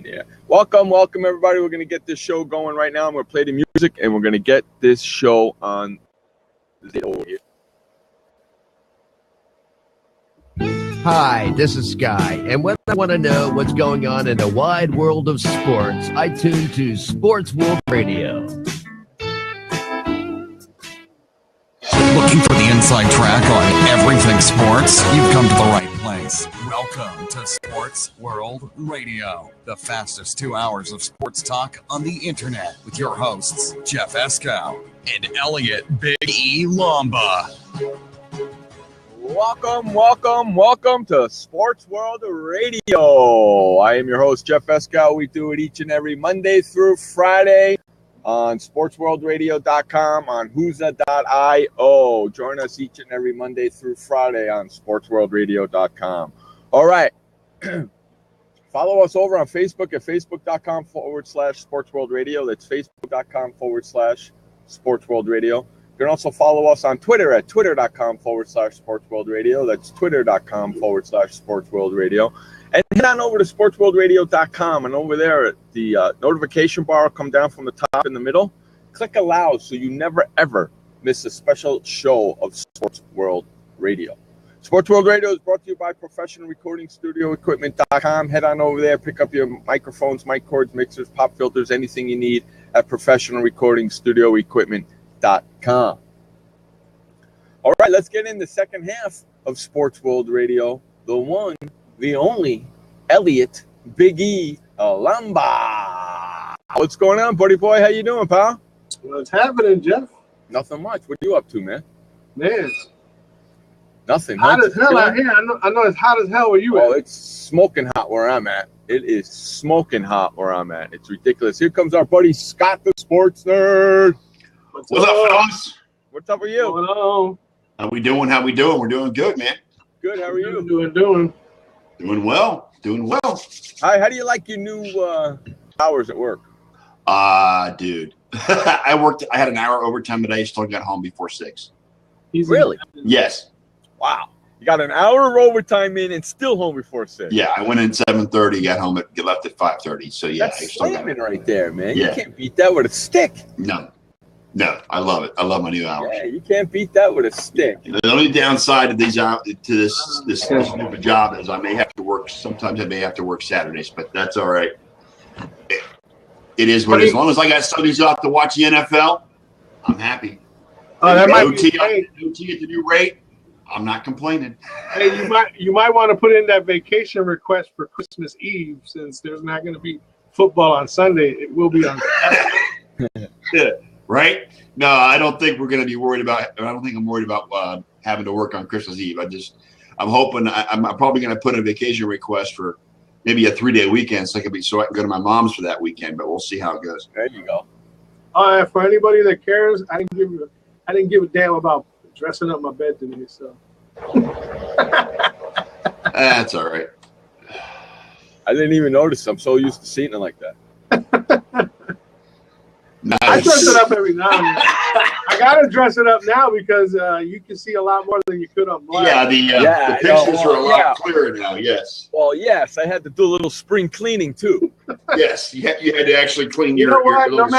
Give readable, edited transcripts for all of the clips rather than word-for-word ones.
Yeah. Welcome, everybody. We're going to get this show going right now. I'm going to play the music, and we're going to get this show on the over here. Hi, this is Sky, and when I want to know what's going on in the wide world of sports, I tune to Sports World Radio. Looking for the inside track on everything sports? You've come to the right place. Welcome to Sports World Radio, the fastest 2 hours of sports talk on the internet with your hosts, Jeff Escow and Elliot Big E Lomba. Welcome to Sports World Radio. I am your host, Jeff Escow. We do it each and every Monday through Friday on SportsWorldRadio.com, on Whosa.io. Join us each and every Monday through Friday on SportsWorldRadio.com. All right. Follow us over on Facebook at Facebook.com/SportsWorldRadio. That's Facebook.com/SportsWorldRadio. You can also follow us on Twitter at Twitter.com/SportsWorldRadio. That's Twitter.com/SportsWorldRadio. And head on over to SportsWorldRadio.com, and over there, the notification bar will come down from the top in the middle. Click Allow so you never, ever miss a special show of Sports World Radio. Sports World Radio is brought to you by ProfessionalRecordingStudioEquipment.com. Head on over there, pick up your microphones, mic cords, mixers, pop filters, anything you need at ProfessionalRecordingStudioEquipment.com. All right, let's get in the second half of Sports World Radio. The one, the only, Elliot Big E Lomba. What's going on, buddy boy? How you doing, pal? What's happening, Jeff? Nothing much. What are you up to, man? Man, nothing. hot as hell out here. I know it's hot as hell where you at. Oh, it's smoking hot where I'm at. It is smoking hot where I'm at. It's ridiculous. Here comes our buddy Scott, the sports nerd. What's up, fellas? What's up with you? What's going on? How we doing? We're doing good, man. Good. How are you? Doing. Doing well. Hi. How do you like your new hours at work? Dude. I had an hour overtime today. Still got home before 6. Really? Yes. Wow. You got an hour of overtime in and still home before 6. Yeah, I went in 7:30, left at 5:30. So yeah, that's slamming right there, man. Yeah. You can't beat that with a stick. No, I love it. I love my new hours. Yeah, you can't beat that with a stick. The only downside of this new job is I may have to work. Sometimes I may have to work Saturdays, but that's all right. It is what it is. As long as I got Sundays off to watch the NFL, I'm happy. That might OT, be OT at the new rate. I'm not complaining. Hey, you might want to put in that vacation request for Christmas Eve, since there's not going to be football on Sunday. It will be on Saturday. Right? No, I don't think we're going to be worried about. I don't think I'm worried about having to work on Christmas Eve. I'm hoping. I'm probably going to put in a vacation request for maybe a 3-day weekend, so I can go to my mom's for that weekend. But we'll see how it goes. There you go. For anybody that cares, I didn't give a damn about dressing up my bed today. So that's all right. I didn't even notice. I'm so used to seeing it like that. Nice. I dress it up every now and then. I gotta dress it up now because you can see a lot more than you could on black. Yeah, the pictures are a lot clearer now. Yes. Well, yes, I had to do a little spring cleaning too. Yes, you had to actually clean You your. know what? Your no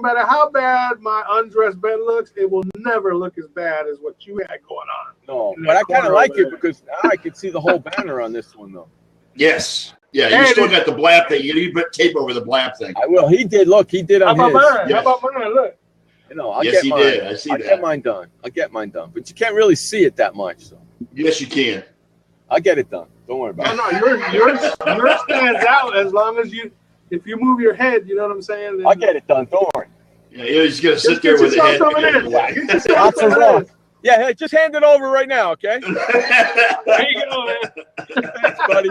matter how bad my undressed bed looks, it will never look as bad as what you had going on. No, but I kind of like it because now I can see the whole banner on this one though. Yes. Yeah, you still got the blap thing. You need to put tape over the blap thing. I will. He did. Look, he did on his. How about mine? Look. You know, I'll yes, get mine. Did. I see I'll that. get mine done. But you can't really see it that much. So. Yes, you can. I'll get it done. Don't worry about it. No, yours stands out as long as if you move your head, you know what I'm saying? Then I'll get it done. Don't worry. Yeah, you're just going to sit there with the head. Lots of rock. Yeah, hey, just hand it over right now, okay? There you go, man. Thanks, buddy.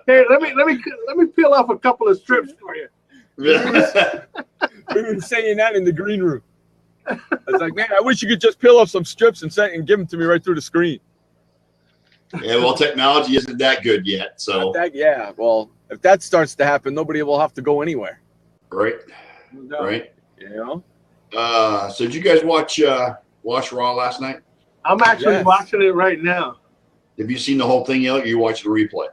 Hey, let me peel off a couple of strips for you. We've been saying that in the green room. I was like, man, I wish you could just peel off some strips and give them to me right through the screen. Yeah, well, technology isn't that good yet, so. Well, if that starts to happen, nobody will have to go anywhere. Right. No. Right. You know. So did you guys watch Raw last night? I'm actually watching it right now. Have you seen the whole thing yet? Or you watched the replay?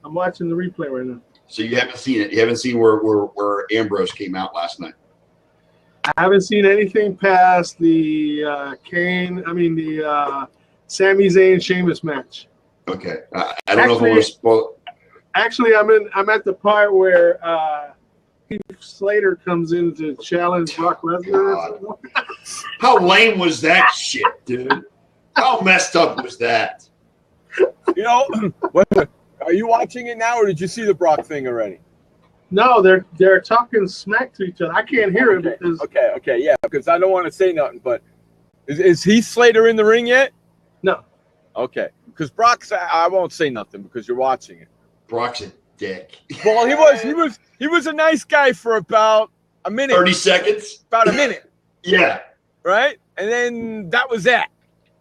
I'm watching the replay right now. So you haven't seen it. You haven't seen where Ambrose came out last night. I haven't seen anything past the Sami Zayn Sheamus match. Okay. I don't know if I want to spoil. Actually, I'm at the part where Heath Slater comes in to challenge Brock Lesnar or something. How lame was that shit, dude? How messed up was that? You know, are you watching it now, or did you see the Brock thing already? No, they're talking smack to each other. I can't hear it because yeah, because I don't want to say nothing. But is Heath Slater in the ring yet? No. Okay, because Brock's. I won't say nothing because you're watching it. Brock's a dick. Well, he was a nice guy for about a minute. 30 seconds. About a minute. Yeah. Right, and then that was that.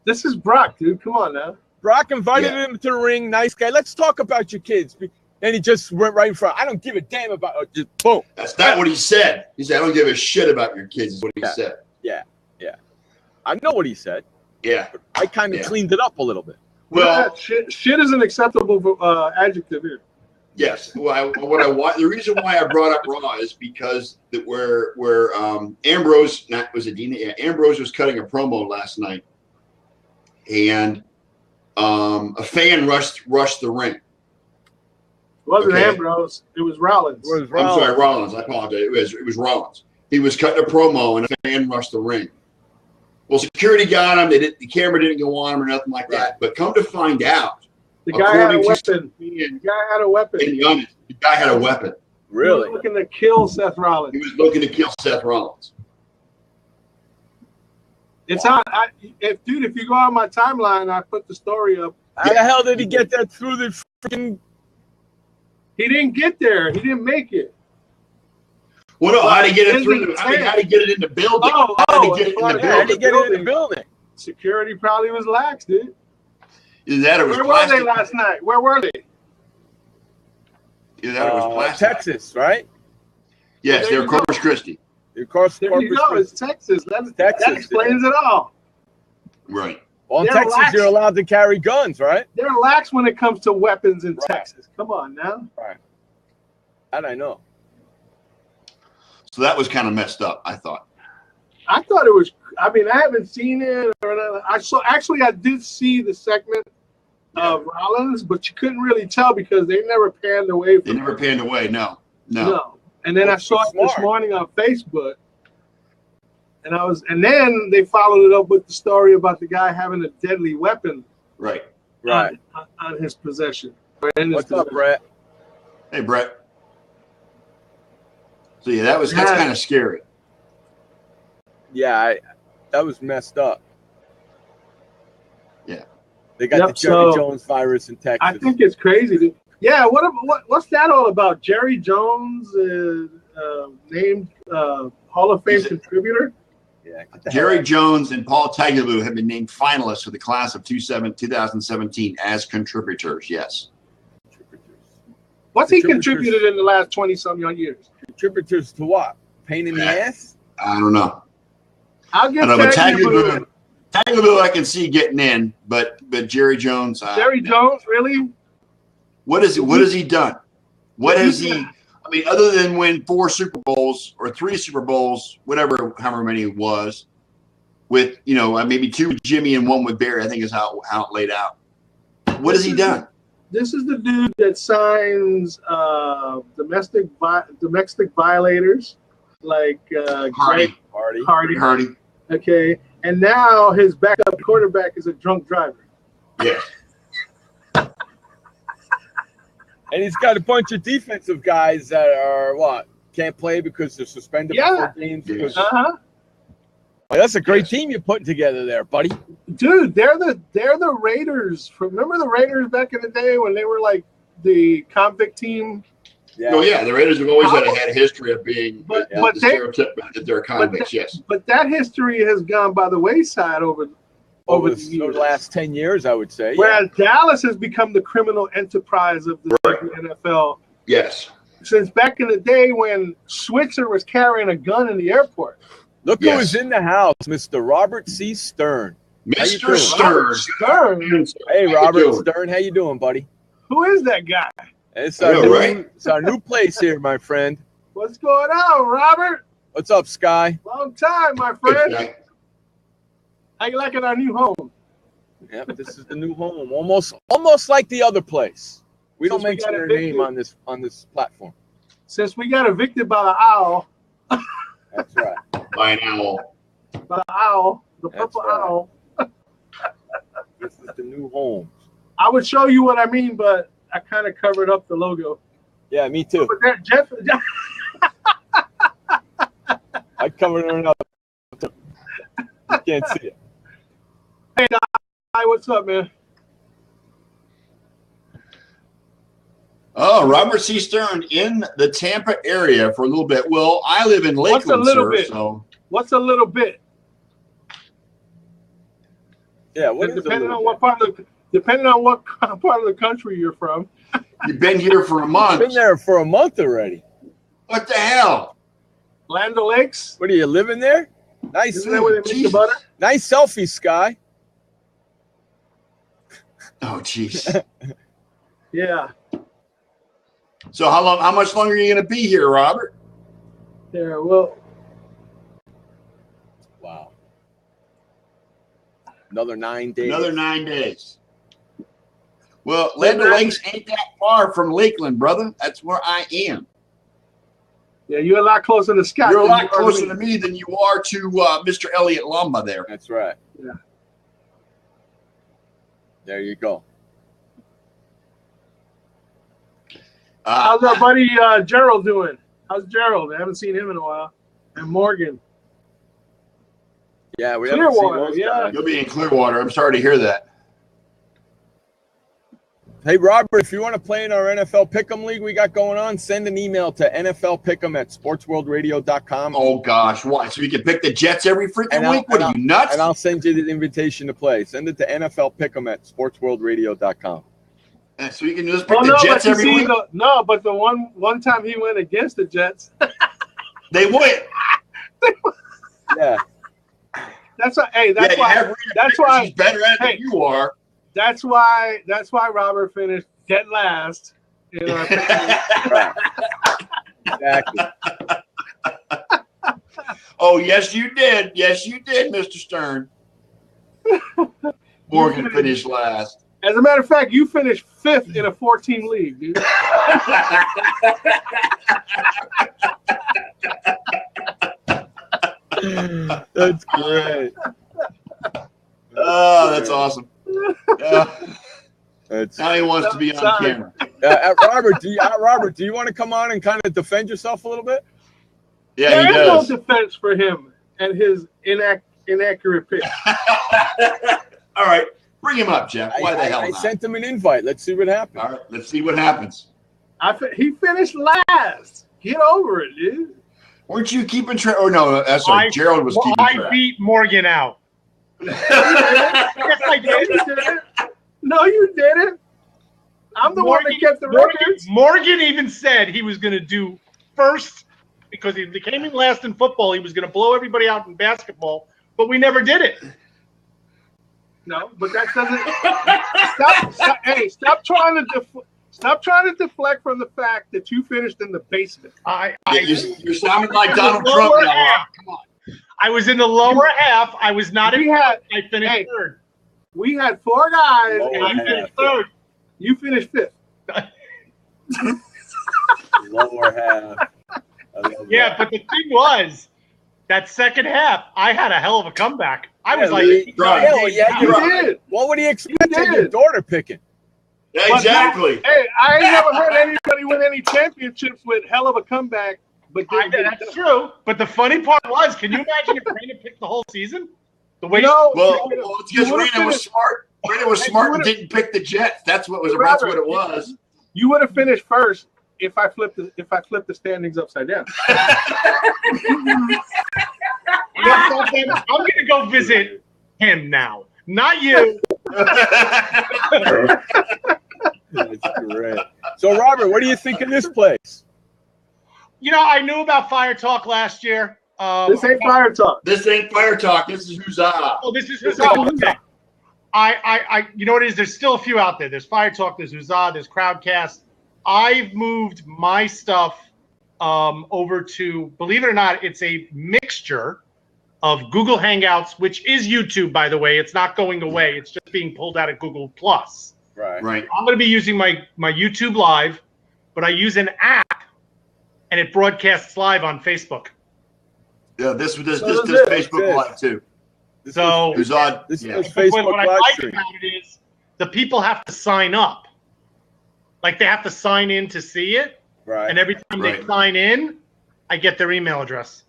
This is Brock, dude. Come on now. Brock invited him to the ring. Nice guy. Let's talk about your kids. And he just went right in front. I don't give a damn about just boom. That's not what he said. He said, I don't give a shit about your kids, is what he said. Yeah. I know what he said. Yeah. I kind of cleaned it up a little bit. Well, shit is an acceptable adjective here. Yes. Well, the reason why I brought up Raw is because where Ambrose, Ambrose was cutting a promo last night, and a fan rushed the ring. It wasn't Ambrose. It was Rollins. I'm sorry, Rollins. I apologize. It was Rollins. He was cutting a promo, and a fan rushed the ring. Well, security got him. The camera didn't go on him or nothing like that. But come to find out, the guy had a weapon. The guy had a weapon. The guy had a weapon. Really? He was looking to kill Seth Rollins. He was looking to kill Seth Rollins. It's on. If you go on my timeline, I put the story up. How the hell did he get that through the freaking? He didn't get there. He didn't make it. Well, no, how did he get it through? How did he get it in the building? How did he get it in the building? Security probably was lax, dude. Where were they last night? Where were they? Either that or it was plastic. Texas, right? Yes, they're Corpus Christi. There you go. It's Texas. That explains it all. Right. Well, in Texas, you're allowed to carry guns, right? They're lax when it comes to weapons in Texas. Come on now. Right. That I know. So that was kind of messed up, I thought. I thought it was. I mean, I haven't seen it. I did see the segment of Rollins, but you couldn't really tell because they never panned away. They never panned away. No. And then I saw it this morning on Facebook, and then they followed it up with the story about the guy having a deadly weapon. Right. On his possession. What's up, Brett? Hey, Brett. So yeah, that's kind of scary. Yeah, that was messed up. Yeah. They got the Jerry Jones virus in Texas. I think it's crazy. Yeah, what's that all about? Jerry Jones named Hall of Fame contributor? Yeah. Jerry Jones and Paul Tagliabue have been named finalists for the class of 2017 as contributors. Yes. What's he contributed in the last 20-some years? Contributors to what? Pain in the ass? I don't know. I'll give Tagliabue I can see getting in, but Jerry Jones. Jerry Jones, really? What has he done? What has he? I mean, other than win 4 Super Bowls or 3 Super Bowls, however many it was, with maybe 2 with Jimmy and 1 with Barry, I think is how it laid out. What has he done? This is the dude that signs domestic violators like Hardy. Okay, and now his backup quarterback is a drunk driver. Yes. And he's got a bunch of defensive guys that are can't play because they're suspended for games. Yes. Well, that's a great team you're putting together there, buddy. Dude, they're the Raiders. Remember the Raiders back in the day when they were like the convict team? Yeah. Oh yeah, the Raiders have always had a history of being the stereotype that they're convicts. Yes. But that history has gone by the wayside over the last 10 years, I would say. Whereas Dallas has become the criminal enterprise of the NFL. Yes. Since back in the day when Switzer was carrying a gun in the airport. Look who is in the house, Mr. Robert C. Stern. Mr. Stern. Hey, Robert Stern. How you doing, buddy? Who is that guy? It's our new place here, my friend. What's going on, Robert? What's up, Sky? Long time, my friend. How you liking our new home? Yep, this is the new home. Almost like the other place. We don't mention their name on this platform. Since we got evicted by the owl. That's right. By an owl. By the owl. The purple owl. This is the new home. I would show you what I mean, but I kind of covered up the logo. Yeah, me too. But that Jeff. I covered it up. You can't see it. Hey, hi, what's up, man? Oh, Robert C. Stern in the Tampa area for a little bit. Well, I live in Lakeland, What's a little sir, bit? So. What's a little bit? Yeah, what is depending on what part of the country you're from. You've been here for a month. Been there for a month already. What the hell? Land O'Lakes? What are you living there? Nice. Isn't that where they make the butter? Nice selfie, Sky. Oh, jeez. Yeah. So how much longer are you going to be here, Robert? Yeah, well. Wow. Another 9 days. Another 9 days. Well, Land O'Lakes ain't that far from Lakeland, brother. That's where I am. Yeah, you're a lot closer to Scott. You're a lot closer to me than you are to Mr. Elliot Lumba there. That's right. Yeah. There you go. How's our buddy Gerald doing? How's Gerald? I haven't seen him in a while. And Morgan. Yeah, we Clearwater, haven't seen those guys. You'll be in Clearwater. I'm sorry to hear that. Hey, Robert, if you want to play in our NFL Pick'em League we got going on, send an email to nflpick'em@sportsworldradio.com. Oh, gosh. Why? So we can pick the Jets every freaking week? What are you, nuts? And I'll send you the invitation to play. Send it to nflpick'em@sportsworldradio.com. So you can just pick the Jets every week? But the one time he went against the Jets. They win. Yeah. That's why. Hey, that's why. That's why he's better at it than you are. That's why Robert finished dead last in our Right. Exactly. Oh, yes, you did. Yes, you did, Mr. Stern. Morgan finished last. As a matter of fact, you finished 5th in a 14 league, dude. That's great. Oh, that's awesome. Now he wants to be on camera. Robert, do you want to come on and kind of defend yourself a little bit? Yeah, he does. No defense for him and his inaccurate pick. All right, bring him up, Jeff. Why the hell I not? sent him an invite. Let's see what happens. All right, let's see what happens. He finished last. Get over it, dude. Weren't you keeping track? Oh, no, sorry. Gerald was keeping track. I beat Morgan out. Yes, I did. No, you didn't. I'm the one that kept the records. Morgan even said he was going to do first because he came in last in football. He was going to blow everybody out in basketball, but we never did it. No, but that doesn't. Stop trying to deflect from the fact that you finished in the basement. You're sounding like Donald Trump now. Come on. I was in the lower half. I was not in. I finished third. We had 4 guys, Lower and you finished third. You finished 5th. Lower half. Yeah, but the thing was, that second half, I had a hell of a comeback. I was you did. What would he expect of your daughter picking? Yeah, exactly. Hey, I ain't never heard anybody win any championships with hell of a comeback. But that's true. But the funny part was, can you imagine if Raina picked the whole season? The way well, it's because Raina was smart. Raina was smart and didn't pick the Jets. That's what it was. You would have finished first if I flipped the standings upside down. I'm going to go visit him now, not you. That's great. So, Robert, what do you think of this place? You know, I knew about Fire Talk last year. This ain't Fire Talk. This ain't Fire Talk. This is Huzzah. Oh, this is Huzzah. I you know what it is? There's still a few out there. There's Fire Talk. There's Huzzah. There's Crowdcast. I've moved my stuff over to, believe it or not, it's a mixture of Google Hangouts, which is YouTube, by the way. It's not going away. It's just being pulled out of Google Plus. Right. I'm going to be using my YouTube Live, but I use an app, and it broadcasts live on Facebook. Yeah, this Facebook Live too. So Who's on? This Yeah. is Facebook what I live like stream. about it is the people have to sign up. Like they have to sign in to see it. Right. And every time they sign in, I get their email address.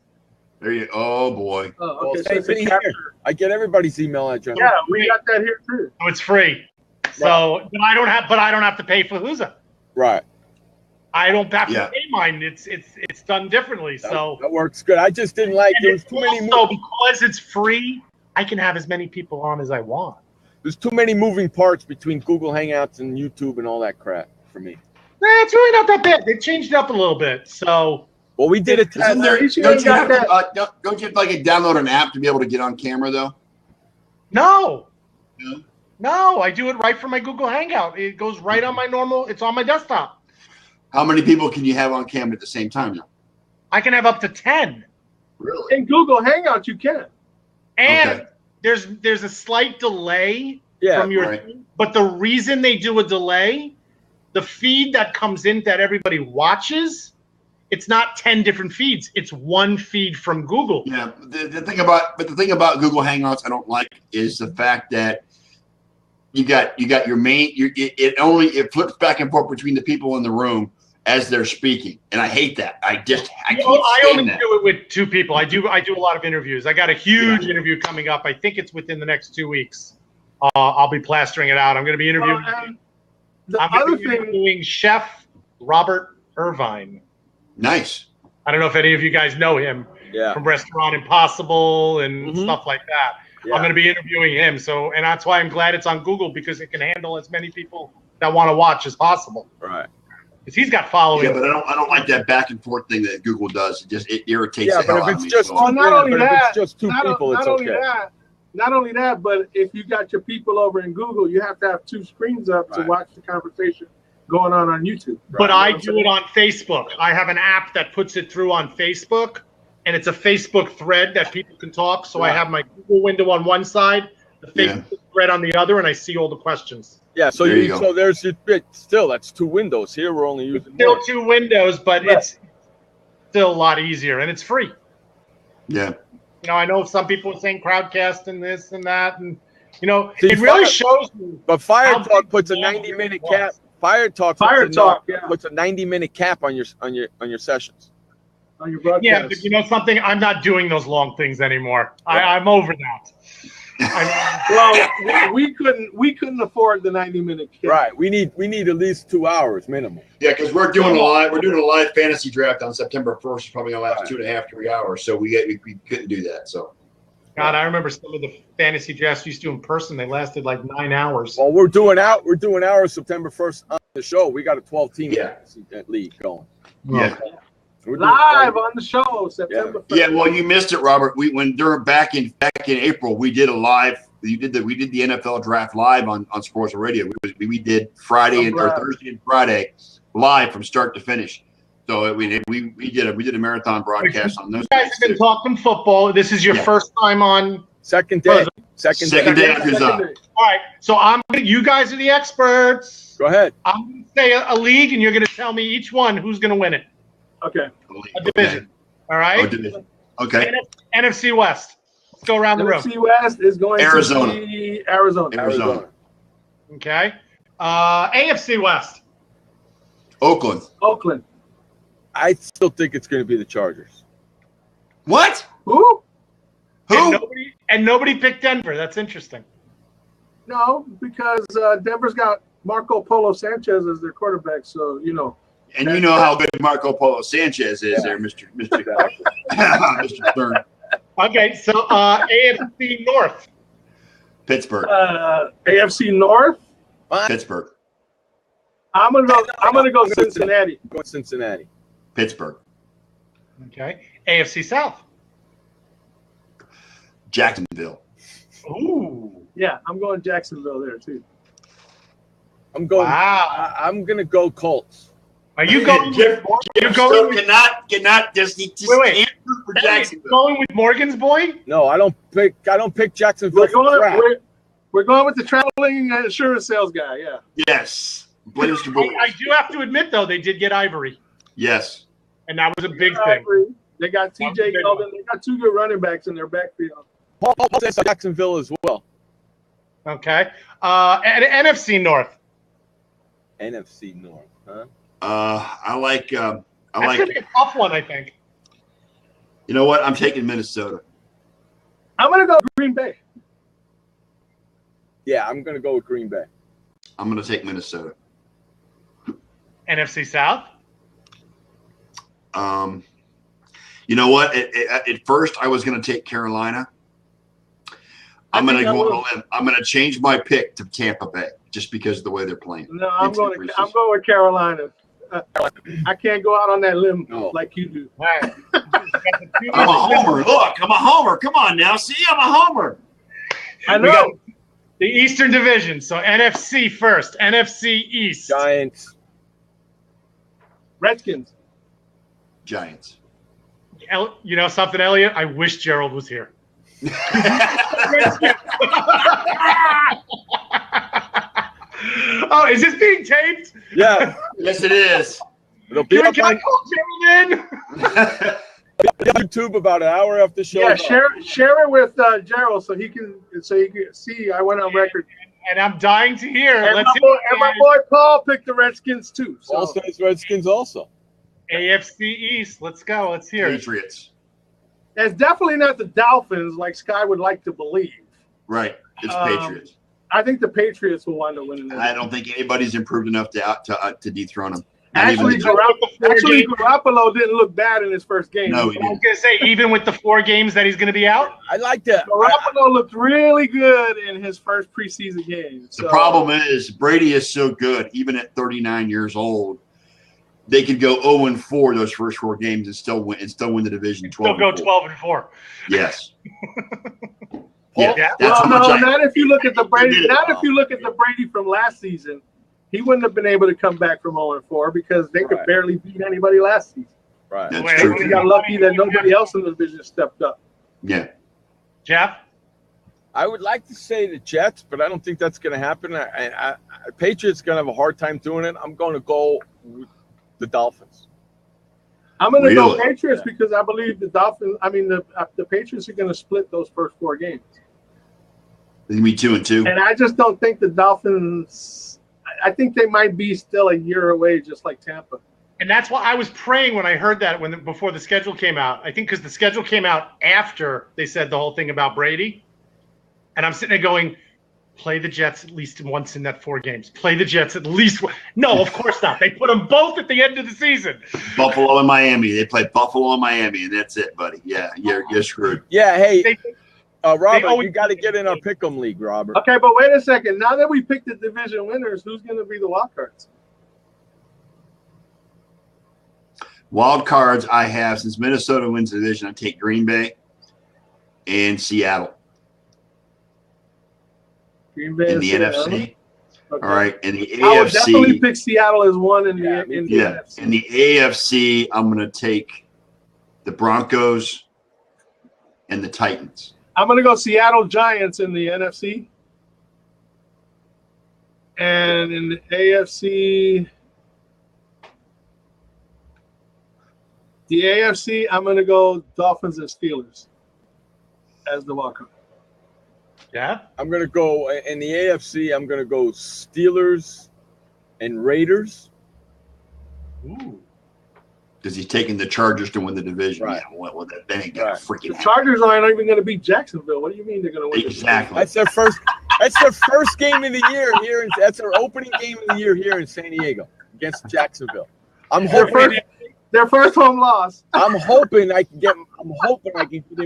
There you. Oh boy. Oh, Well, okay. same So thing it's a here. capture. I get everybody's email address. Yeah, we got that here too. So it's free. So but I don't have to pay for Whoza. Right. I don't have to Yeah. pay mine. It's done differently. So That works good. I just didn't like there was too many. also because it's free, I can have as many people on as I want. There's too many moving parts between Google Hangouts and YouTube and all that crap for me. It's really not that bad. They changed it up a little bit. So Well, we did it. Isn't there, you don't you have got to don't you have to like download an app to be able to get on camera though? no. No? No, I do it right from my Google Hangout. It goes right on my normal. It's on my desktop. How many people can you have on camera at the same time now? I can have up to 10. Really? In Google Hangout, you can. And Okay. there's a slight delay Yeah, from your right. thing, but the reason they do a delay, the feed that comes in that everybody watches, it's not 10 different feeds. It's one feed from Google. Yeah. The thing about Google Hangouts I don't like is the fact that you got your main it flips back and forth between the people in the room as they're speaking, and I hate that. I can't I stand only that. do it with two people. I do a lot of interviews. I got a huge interview coming up. I think it's within the next 2 weeks. I'll be plastering it out. I'm going to be interviewing. And the I'm other going to be thing, interviewing Chef Robert Irvine. Nice. I don't know if any of you guys know him Yeah. from Restaurant Impossible and Mhm. stuff like that. Yeah. I'm going to be interviewing him. So, and that's why I'm glad it's on Google because it can handle as many people that want to watch as possible. Right. Because he's got following. Yeah, but I don't like that back and forth thing that Google does. It irritates Yeah, the but hell if out it's of me. just so- Well, not only but if that, it's just two not, people, it's not only okay. that, not only that, but if you got your people over in Google, you have to have two screens up to Right. watch the conversation going on YouTube. But Right. I do it on Facebook. I have an app that puts it through on Facebook, and it's a Facebook thread that people can talk. So I Right. have my Google window on one side, the Yeah. Facebook thread on the other, and I see all the questions. Yeah. So There you go. so there's your bit. Still, that's two windows. Here we're only using Still one. two windows, but Right. it's still a lot easier, and it's free. Yeah. You know, I know some people are saying crowdcast and this and that, and you know, See, it really Fire- shows me. But Fire How Talk big puts a the 90-minute was. cap. Fire Talk Yeah. puts a 90-minute cap on your sessions. On your broadcast. Yeah, but you know something? I'm not doing those long things anymore. I'm over that. Well, we couldn't afford the 90-minute kit. Right. We need at least 2 hours minimum. Yeah, because we're doing a live fantasy draft on September 1st. It's probably gonna last 2.5, 3 hours. So we couldn't do that. So God, I remember some of the fantasy drafts we used to do in person. They lasted like 9 hours. Well, we're doing ours September 1st on the show. We got a 12-team Yeah. league going. yeah. So we're doing Live on the show, September 1st. Yeah, well, you missed it, Robert. Back in April, we did a live. We did the NFL draft live on Sports Radio. We did Friday or Thursday and Friday live from start to finish. So we did a marathon broadcast on those. You guys have been talking football. This is your first time on. Second day. Second day. Who's up? All right, so you guys are the experts. Go ahead. I'm going to say a league, and you're going to tell me each one who's going to win it. Okay. A division. All right. Oh, division. Okay. NFC West. Let's go around the room. NFC West is going Arizona. to be Arizona. Arizona. Okay. AFC West. Oakland. Oakland. I still think it's going to be the Chargers. What? Who? And nobody picked Denver. That's interesting. No, because Denver's got Marco Polo Sanchez as their quarterback. So, you know. And you know how good Marco Polo Sanchez is there, Mr. Mr. Stern. Okay, so AFC North. Pittsburgh. AFC North. Pittsburgh. I'm gonna go Cincinnati. Go Cincinnati. Pittsburgh. Okay. AFC South. Jacksonville. Ooh. Yeah, I'm going Jacksonville there too. I'm going. Wow. I'm going to go Colts. Are you going? Jeff You're still going? cannot just Wait. can't root for Elliot, Jacksonville. going with Morgan's boy? No, I don't pick Jacksonville. We're going with the traveling insurance sales guy. Yeah. Yes, Blaze the Bulls. I do have to admit, though, they did get Ivory, Yes, and that was a big thing. They got T.J. Yeldon. They got 2 good running backs in their backfield. Paul says Jacksonville as well. Okay. And NFC North. NFC North, huh? I like. That's gonna be a tough one, I think. You know what? I'm taking Minnesota. I'm gonna go Green Bay. Yeah, I'm going to go with Green Bay. I'm going to take Minnesota. NFC South. You know what? At first, I was going to take Carolina. I'm going to go on a limb. I'm going to change my pick to Tampa Bay just because of the way they're playing. No, I'm going with Carolina. I can't go out on that limb like you do. Right. I'm a homer. Look, I'm a homer. Come on now. See, I'm a homer. I know. The Eastern Division. So NFC first. NFC East. Giants. Redskins. Giants. You know something, Elliot? I wish Gerald was here. Oh, is this being taped? Yeah. Yes, it is. It'll be up Can I call Gerald in? YouTube about an hour after the show. Yeah, share it with Gerald so he can see. I went on record. And I'm dying to hear. And my boy Paul picked the Redskins too. So. Paul says Redskins also. AFC East. Let's go. Let's hear it. Patriots. It's definitely not the Dolphins like Sky would like to believe. Right. It's Patriots. I think the Patriots will wind up winning. I don't think anybody's improved enough to dethrone them. Actually, Garoppolo didn't look bad in his first game. No, he I was didn't. going to say, even with the 4 games that he's going to be out? I like that. Garoppolo looked really good in his first preseason game. So. The problem is Brady is so good, even at 39 years old. They could go 0-4 those first 4 games and still win the division. 12. Still go 12-4. Yes. Yeah. Not if you look at the Brady. Not if you look at the Brady from last season. He wouldn't have been able to come back from 0-4 because they could barely beat anybody last season. Right. That's true. He got lucky that nobody else in the division stepped up. Yeah. Jeff? I would like to say the Jets, but I don't think that's going to happen. Patriots going to have a hard time doing it. I'm going to go with the Dolphins. I'm going to go Patriots because I believe the Patriots are going to split those first 4 games. They're going to be 2-2. And I just don't think the Dolphins. I think they might be still a year away, just like Tampa. And that's why I was praying when I heard that before the schedule came out. I think because the schedule came out after they said the whole thing about Brady. And I'm sitting there going, play the Jets at least once in that 4 games. Play the Jets at least once. No, of course not. They put them both at the end of the season. Buffalo and Miami. They play Buffalo and Miami, and that's it, buddy. Yeah, you're screwed. Yeah, hey, Robert, you got to get in our Pick'em League, Robert. Okay, but wait a second. Now that we picked the division winners, who's going to be the wild cards? Wild cards I have, since Minnesota wins the division, I take Green Bay and Seattle. Green Bay in the Seattle. NFC. Okay. All right, in the AFC. I would definitely pick Seattle as one in the NFC. In the AFC, I'm going to take the Broncos and the Titans. I'm going to go Seattle Giants in the NFC. And in the AFC, I'm going to go Dolphins and Steelers as the wild card. Yeah? I'm going to go in the AFC. I'm going to go Steelers and Raiders. Ooh. Because he's taking the Chargers to win the division. Right. Yeah, well, that ain't gonna freaking The Chargers aren't even going to beat Jacksonville. What do you mean they're going to win? Exactly. That's their first. That's their first game of the year here. That's their opening game of the year here in San Diego against Jacksonville. I'm hoping their first home loss. I'm hoping I can get in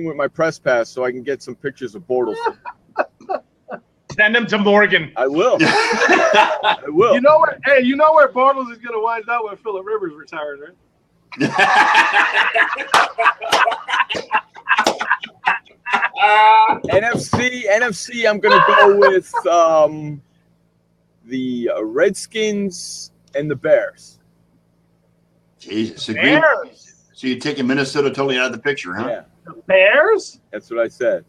with my press pass so I can get some pictures of Bortles. Send them to Morgan. I will. I will. You know where? Hey, you know where Bortles is going to wind up when Phillip Rivers retires, right? NFC, I'm going to go with the Redskins and the Bears. Jesus. Bears. So you're taking Minnesota totally out of the picture, huh? Yeah, The Bears? that's what I said.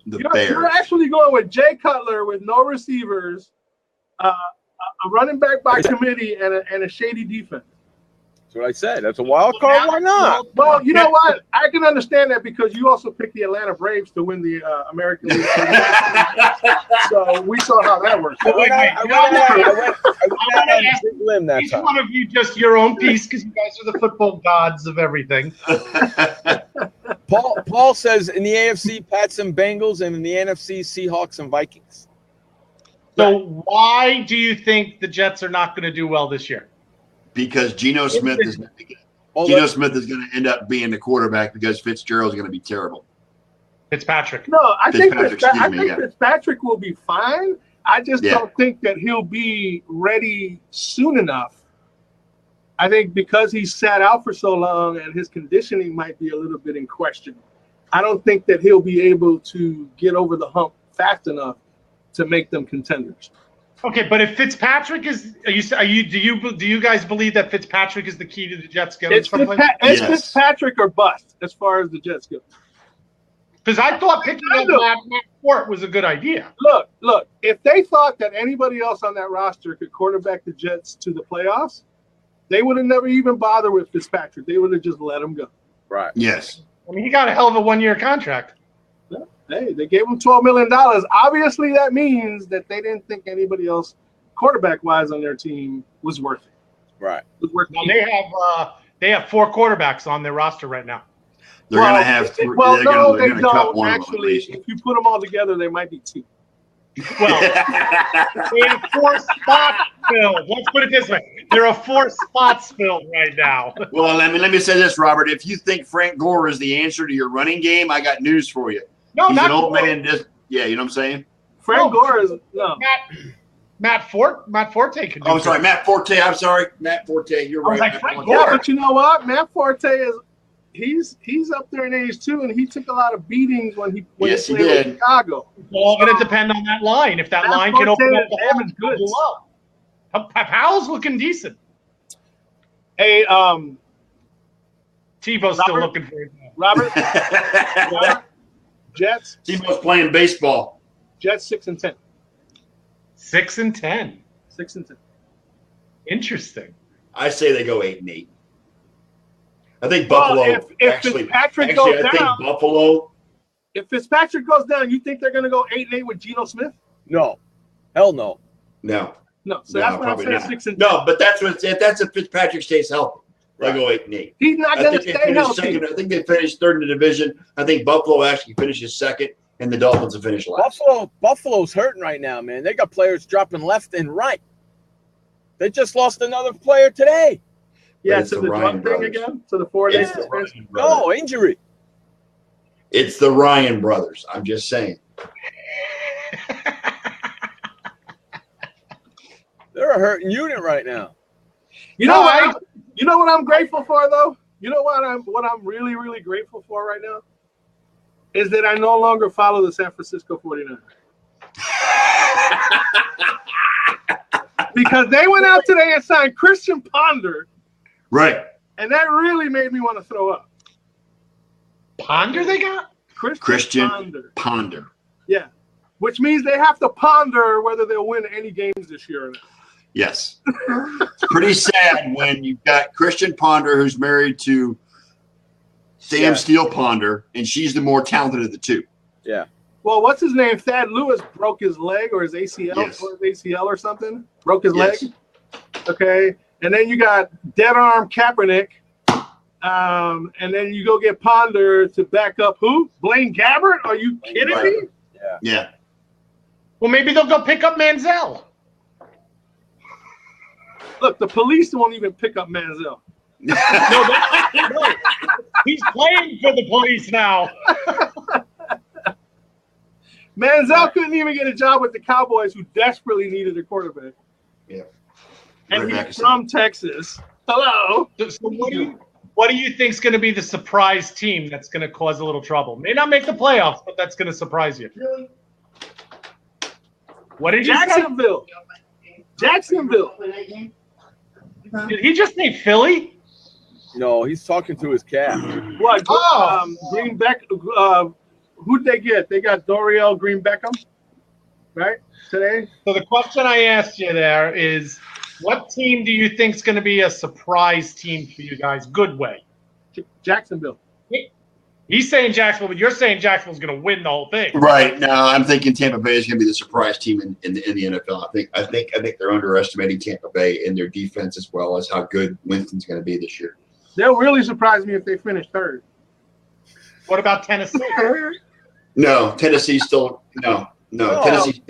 The You're Bears. actually going with Jay Cutler with no receivers, a running back by committee, and a shady defense. That's what I said. That's a wild card. Why not? Well, you know what? I can understand that because you also picked the Atlanta Braves to win the American League. So we saw how that worked. I went out on a big limb that Each time. one of you just your own piece because you guys are the football gods of everything. Paul says in the AFC, Pats and Bengals, and in the NFC, Seahawks and Vikings. So why do you think the Jets are not going to do well this year? Because Geno Smith is going to end up being the quarterback because Fitzgerald's going to be terrible. Fitzpatrick. No, I think Fitzpatrick, Fitzpatrick will be fine. I just don't think that he'll be ready soon enough. I think because he's sat out for so long and his conditioning might be a little bit in question. I don't think that he'll be able to get over the hump fast enough to make them contenders. Okay, but if Fitzpatrick is, do you guys believe that Fitzpatrick is the key to the Jets getting someplace? It's Fitzpatrick or bust as far as the Jets go. Because I thought picking up Matt Fort was a good idea. Look. If they thought that anybody else on that roster could quarterback the Jets to the playoffs, they would have never even bothered with Fitzpatrick. They would have just let him go. Right. Yes. I mean, he got a hell of a 1-year contract. Hey, they gave him $12 million. Obviously, that means that they didn't think anybody else, quarterback-wise, on their team was worth it. Right. Now they have 4 quarterbacks on their roster right now. They're going to have 3. Well, no, they cut don't. one Actually, if you put them all together, they might be 2. Well, they have 4 spots filled. Let's put it this way: there are 4 spots filled right now. Well, let me say this, Robert. If you think Frank Gore is the answer to your running game, I got news for you. No, he's not an old Gore. man. You know what I'm saying? Frank Gore is Matt Forte can do. Oh, sorry, Matt Forte. I'm sorry, Matt Forte. You're right. like, Frank Yeah, Gore. but you know what? Matt Forte is he's up there in age too, and he took a lot of beatings when he played in Chicago. It's all going to depend on that line. If that line can open up the hole, good. Powell's looking decent. Hey, Tebow's still looking for it. Robert. Jets. Tebow's playing baseball. Jets 6-10. 6-10. 6-10. Interesting. I say they go 8-8. I think Buffalo. If Fitzpatrick goes down, I think Buffalo. If Fitzpatrick goes down, you think they're going to go 8-8 with Geno Smith? No, hell no. No. So that's what I'm saying. 6-10. No, but that's if Fitzpatrick stays healthy. They go 8-8. He's not going to stay healthy. I think they finished third in the division. I think Buffalo actually finishes second, and the Dolphins will finish last. Buffalo's hurting right now, man. They got players dropping left and right. They just lost another player today. Yeah, to the drug thing again? To the 4 days? No, injury. It's the Ryan brothers. I'm just saying. They're a hurting unit right now. You know what I'm grateful for, though? You know what I'm really, really grateful for right now? Is that I no longer follow the San Francisco 49ers. Because they went out today and signed Christian Ponder. Right. And that really made me want to throw up. Ponder they got? Christian Ponder. Yeah. Which means they have to ponder whether they'll win any games this year or not. Yes. It's pretty sad when you've got Christian Ponder, who's married to Sam Steele Ponder, and she's the more talented of the two. Yeah. Well, what's his name? Thad Lewis broke his leg or his ACL, or his ACL or something. Broke his leg. Okay. And then you got dead arm Kaepernick. And then you go get Ponder to back up who? Blaine Gabbert? Are you kidding me? Yeah. Yeah. Well, maybe they'll go pick up Manziel. Look, the police won't even pick up Manziel. No, he's playing for the police now. Manziel couldn't even get a job with the Cowboys, who desperately needed a quarterback. Yeah. And he's from Texas. Hello. So what do you think is going to be the surprise team that's going to cause a little trouble? May not make the playoffs, but that's going to surprise you. Really? What did you Jacksonville. say? Jacksonville. Did he just say Philly? No, he's talking to his cat. What? Oh. Green Beck. Who'd they get? They got Dorial Green Beckham, right? Today. So the question I asked you there is, what team do you think is going to be a surprise team for you guys? Good way. Jacksonville. He's saying Jacksonville, but you're saying Jacksonville's going to win the whole thing. Right now, I'm thinking Tampa Bay is going to be the surprise team in the NFL. I think they're underestimating Tampa Bay in their defense as well as how good Winston's going to be this year. They'll really surprise me if they finish third. What about Tennessee? No, Tennessee's still no. Tennessee's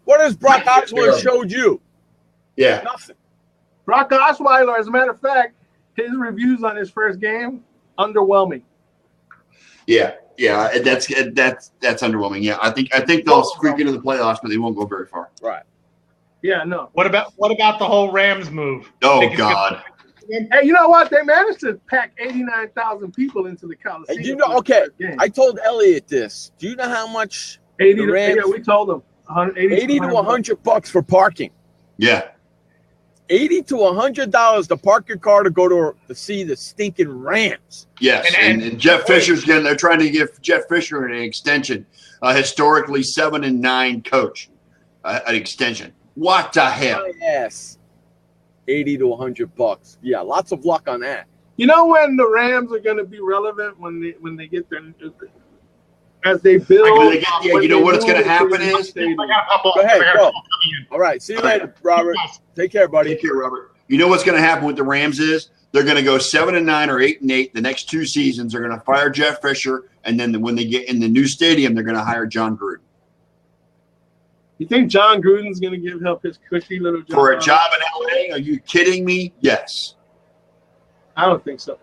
What has Brock Osweiler showed you? Yeah, Nothing. Brock Osweiler, as a matter of fact, his reviews on his first game, underwhelming. yeah. That's underwhelming. Yeah, I think they'll squeak into the playoffs, but they won't go very far. Right. Yeah, no. What about the whole Rams move? Oh God. Hey, you know what? They managed to pack 89,000 people into the Coliseum. And you know, okay, I told Elliot this. Do you know how much 80 the Rams, we told them. 80 to $100 for parking. Yeah. $80 to $100 to park your car to go to see the stinking Rams. Yes, and Jeff Fisher's getting. They're trying to give Jeff Fisher an extension, historically 7-9 coach, an extension. What the hell? Yes. $80 to $100. Yeah, lots of luck on that. You know when the Rams are going to be relevant when they get their as they build. You know what it's going to happen is. Go ahead, go. All right, see you later, Robert. Take care, buddy. Take care, Robert. You know what's going to happen with the Rams is they're going to go 7-9 or 8-8 the next 2 seasons. They're going to fire Jeff Fisher, and then when they get in the new stadium, they're going to hire John Gruden. You think John Gruden's going to help his cushy little job? For a job in LA? Are you kidding me? Yes. I don't think so.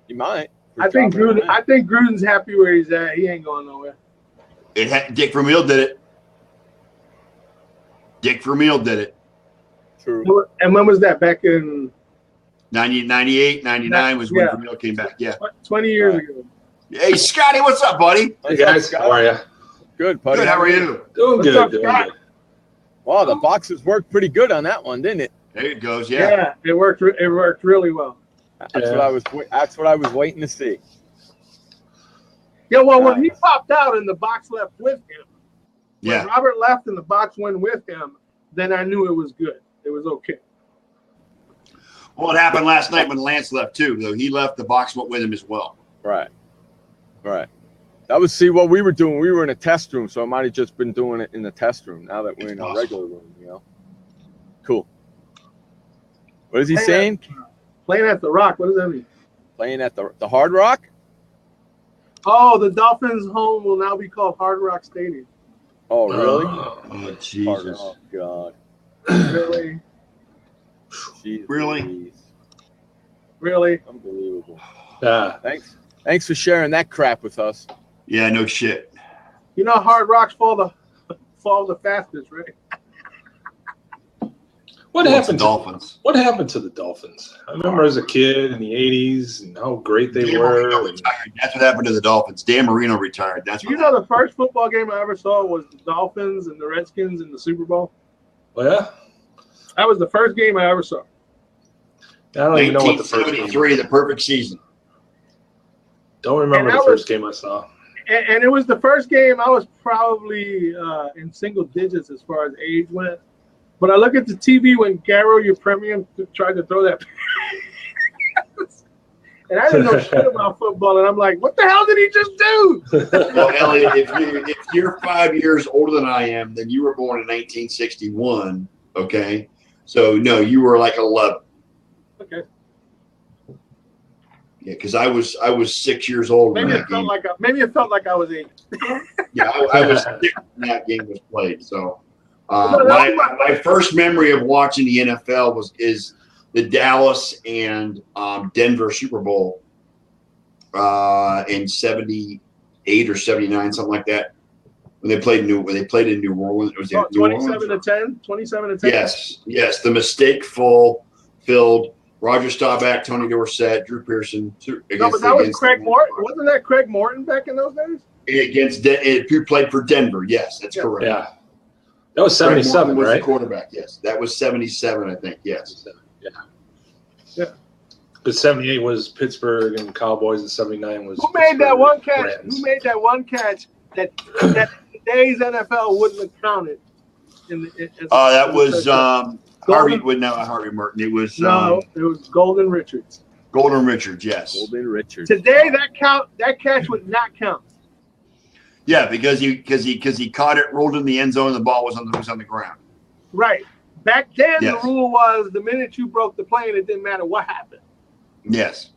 You might. I think Gruden's happy where he's at. He ain't going nowhere. Dick Vermeil did it. True. And when was that? Back in 98, 99 was when Vermeil came back. Yeah. 20 years ago. Hey, Scotty, what's up, buddy? Hey, guys. How are you? Good, buddy. Good. How are you? Doing What's good. up, Doing Scott? good. Wow, the boxes worked pretty good on that one, didn't it? There it goes. Yeah. It worked really well. That's what I was waiting to see. Yeah, well, when he popped out and the box left with him, Yeah. when Robert left and the box went with him, then I knew it was good. It was okay. Well, it happened last night when Lance left too. Though he left, the box went with him as well. Right. That was what we were doing. We were in a test room, so I might have just been doing it in the test room. Now that we're in a regular room, Cool. What is he saying? Playing at the Rock. What does that mean? Playing at the Hard Rock? Oh, the Dolphins' home will now be called Hard Rock Stadium. Oh, really? Oh, Jesus. Oh, God. Really? Jeez, Really? Really? Unbelievable. Yeah. Thanks for sharing that crap with us. Yeah. No shit. You know, Hard Rocks fall the fastest, right? What happened to Dolphins? What happened to the Dolphins? I remember as a kid in the '80s and how great they Dan were. Marino retired. That's what happened to the Dolphins. Dan Marino retired. That's what. You know, the first football game I ever saw was the Dolphins and the Redskins in the Super Bowl. Oh, yeah? That was the first game I ever saw. I don't even know what the first game 1973, the perfect season. Don't remember the first game I saw. And it was the first game I was probably in single digits as far as age went. But I look at the TV when Garo, your premium, tried to throw that. And I didn't know shit about football. And I'm like, what the hell did he just do? Well, Elliot, if you're 5 years older than I am, then you were born in 1961. Okay. So, no, you were like 11. Okay. Yeah, because I was 6 years old when Maybe that game. it felt like I was 8. Yeah, I was 6 when that game was played. So, my first memory of watching the NFL is the Dallas and Denver Super Bowl in '78 or '79, something like that. When they played in New Orleans, it was 27-10. 27-10. Yes, the mistake-filled Roger Staubach, Tony Dorsett, Drew Pearson. No, but that was Craig Morton. Wasn't that Craig Morton back in those days? Who played for Denver? Yes, that's correct. Yeah, that was '77, was right? The quarterback. Yes, that was '77, I think. Yes. Yeah. Because 78 was Pittsburgh and Cowboys, and 79 was. Who made that Pittsburgh one catch? Rams. Who made that one catch that today's NFL wouldn't have counted? That was Harvey. Not Harvey Merton. It was it was Golden Richards. Golden Richards, yes. Golden Richards. Today that catch would not count. Yeah, because he caught it, rolled in the end zone, and the ball was on the ground. Right. Back then, Yes. the rule was the minute you broke the plane, it didn't matter what happened. Yes.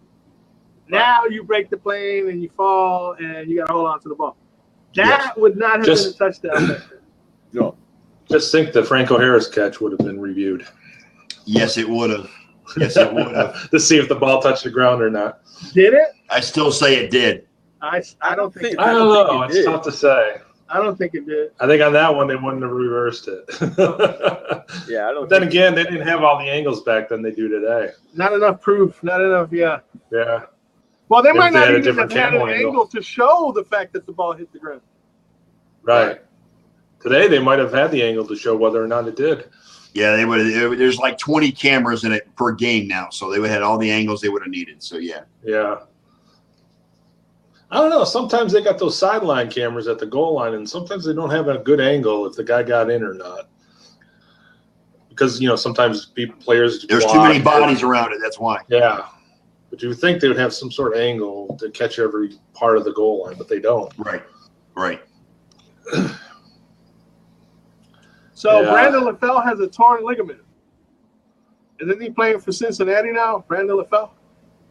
Now you break the plane and you fall and you got to hold on to the ball. That would not have been a touchdown back then. No. Just think the Franco Harris catch would have been reviewed. Yes, it would have. Yes, it would have. To see if the ball touched the ground or not. Did it? I still say it did. I don't think. I don't know. It's tough to say. I don't think it did. I think on that one they wouldn't have reversed it. Yeah, I don't. But then again, they didn't have all the angles back then they do today. Not enough proof. Not enough. Yeah. Yeah. Well, they If might they not had a even have different had an camera angle to show the fact that the ball hit the ground. Right. Today they might have had the angle to show whether or not it did. Yeah, they would. There's like 20 cameras in it per game now, so they would have had all the angles they would have needed. So yeah. Yeah. I don't know. Sometimes they got those sideline cameras at the goal line, and sometimes they don't have a good angle if the guy got in or not. Because, sometimes players There's too many bodies around it. That's why. Yeah. But you would think they would have some sort of angle to catch every part of the goal line, but they don't. Right. Right. So Yeah. Brandon LaFell has a torn ligament. Isn't he playing for Cincinnati now, Brandon LaFell?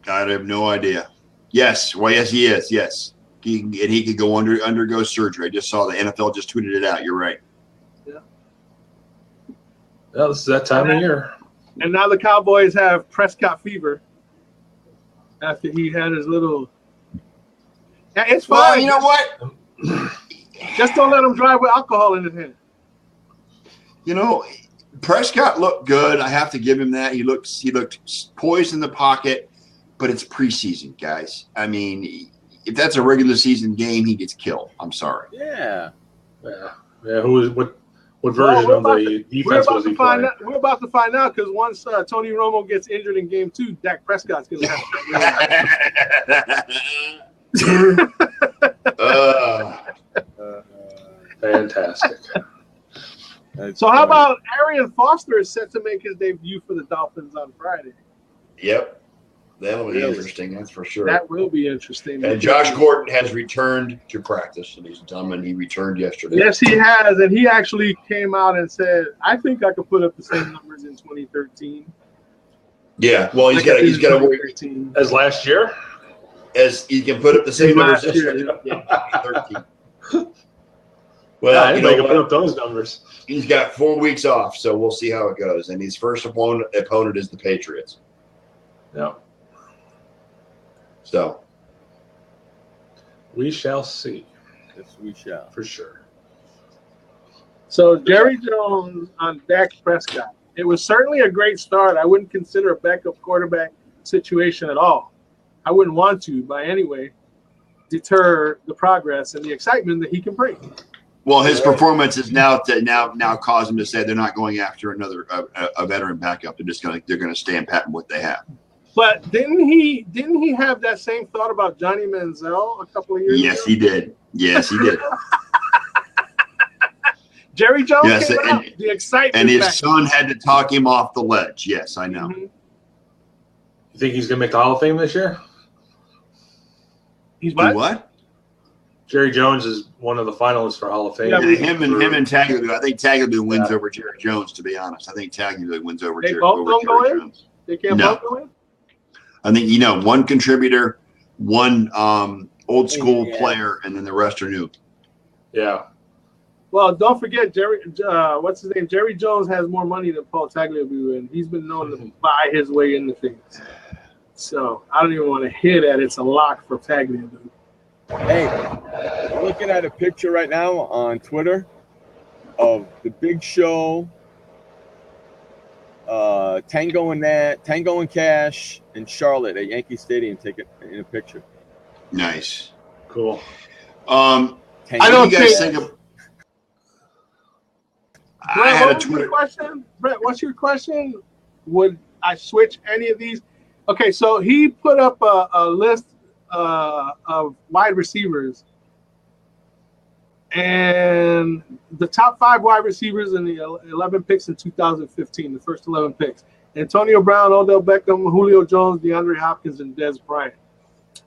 I have no idea. Yes. Well, yes, he is. Yes. He could go undergo surgery. I just saw the NFL just tweeted it out. You're right. Yeah. Well, this is that time of year. And now the Cowboys have Prescott fever after he had his little. Yeah, it's fine. Well, you know what? Just don't let him drive with alcohol in his hand. Prescott looked good. I have to give him that. He looked poised in the pocket, but it's preseason, guys. I mean, if that's a regular season game, he gets killed. I'm sorry. Yeah. Yeah. What version of the defense was he playing? We're about to find out because once Tony Romo gets injured in game 2, Dak Prescott's going to have to. Fantastic. So how about Arian Foster is set to make his debut for the Dolphins on Friday? Yep. That'll be interesting, that's for sure. That will be interesting. And Josh Gordon has returned to practice, ladies and gentlemen. He returned yesterday. Yes, he has, and he actually came out and said, "I think I could put up the same numbers in 2013." Yeah, well, he's got to work as last year. As he can put up the same numbers this year. Yeah, 13. Well, I didn't put up those numbers. He's got 4 weeks off, so we'll see how it goes. And his first opponent is the Patriots. Yeah. So we shall see. Yes, we shall. For sure. So Jerry Jones on Dak Prescott. It was certainly a great start. I wouldn't consider a backup quarterback situation at all. I wouldn't want to, by any way, deter the progress and the excitement that he can bring. Well, his performance is now caused him to say they're not going after another a veteran backup. They're gonna stand pat in what they have. But didn't he have that same thought about Johnny Manziel a couple of years ago? Yes, he did. Yes, he did. Jerry Jones came out, the excitement. And his son had to talk him off the ledge. Yes, I know. Mm-hmm. You think he's gonna make the Hall of Fame this year? He's what? Jerry Jones is one of the finalists for Hall of Fame. Yeah, him and Tagliabue. I think Tagliabue wins over Jerry Jones. To be honest, I think Tagliabue wins over Jerry Jones. They can't both go in. I think one contributor, one old school player, and then the rest are new. Yeah. Well, don't forget what's his name? Jerry Jones has more money than Paul Tagliabue, and he's been known to buy his way into things. So I don't even want to hear that it's a lock for Tagliabue. Hey, I'm looking at a picture right now on Twitter of the Big Show, Tango and Cash, and Charlotte at Yankee Stadium taking in a picture. Nice, cool. I don't think. Brett, what's your question? Would I switch any of these. Okay, so he put up a list of wide receivers, and the top 5 wide receivers in the 11 picks in 2015, the first 11 picks: Antonio Brown, Odell Beckham, Julio Jones, DeAndre Hopkins, and Dez Bryant.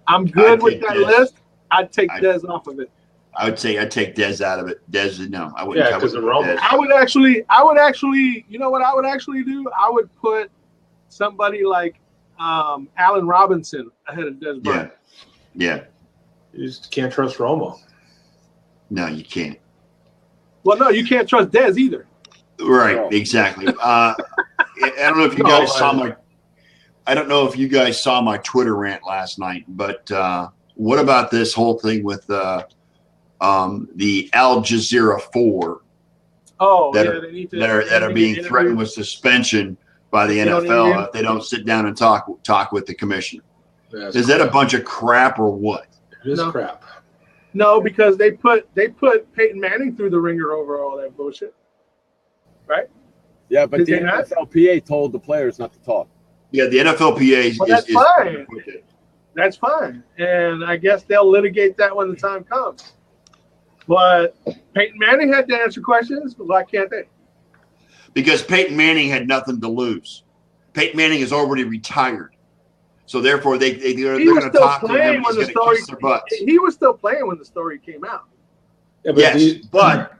I'm good with that list. I'd take Dez off of it. I would say I'd take Dez out of it. Dez, no, I wouldn't. Yeah, because of Romo. I would actually, you know what I would actually do? I would put somebody like Allen Robinson ahead of Dez Bryant. Yeah. You just can't trust Romo. No, you can't. Well, no, you can't trust Dez either. Right, exactly. I don't know if you guys saw my. I don't know if you guys saw my Twitter rant last night, but what about this whole thing with the Al Jazeera 4? Oh, that are being threatened with suspension by the NFL if they don't sit down and talk with the commissioner. Is that a bunch of crap or what? It is crap. No, because they put Peyton Manning through the ringer over all that bullshit, right? Yeah, but the NFLPA told the players not to talk. Yeah, the NFLPA that's fine. That's fine, and I guess they'll litigate that when the time comes. But Peyton Manning had to answer questions. Why can't they? Because Peyton Manning had nothing to lose. Peyton Manning is already retired. So therefore, they're going to talk to him. He's going to kiss their butts. He was still playing when the story came out. Yeah, but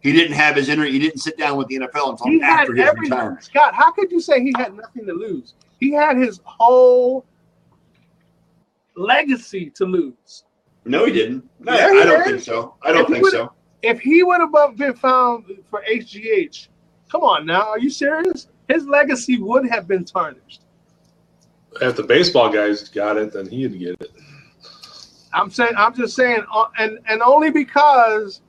he didn't have his He didn't sit down with the NFL until after his retirement. Scott, how could you say he had nothing to lose? He had his whole legacy to lose. No, he didn't. No, yeah, I don't think so. I don't think so. If he would have been found for HGH, come on now, are you serious? His legacy would have been tarnished. If the baseball guys got it, then he'd get it. I'm just saying, and only because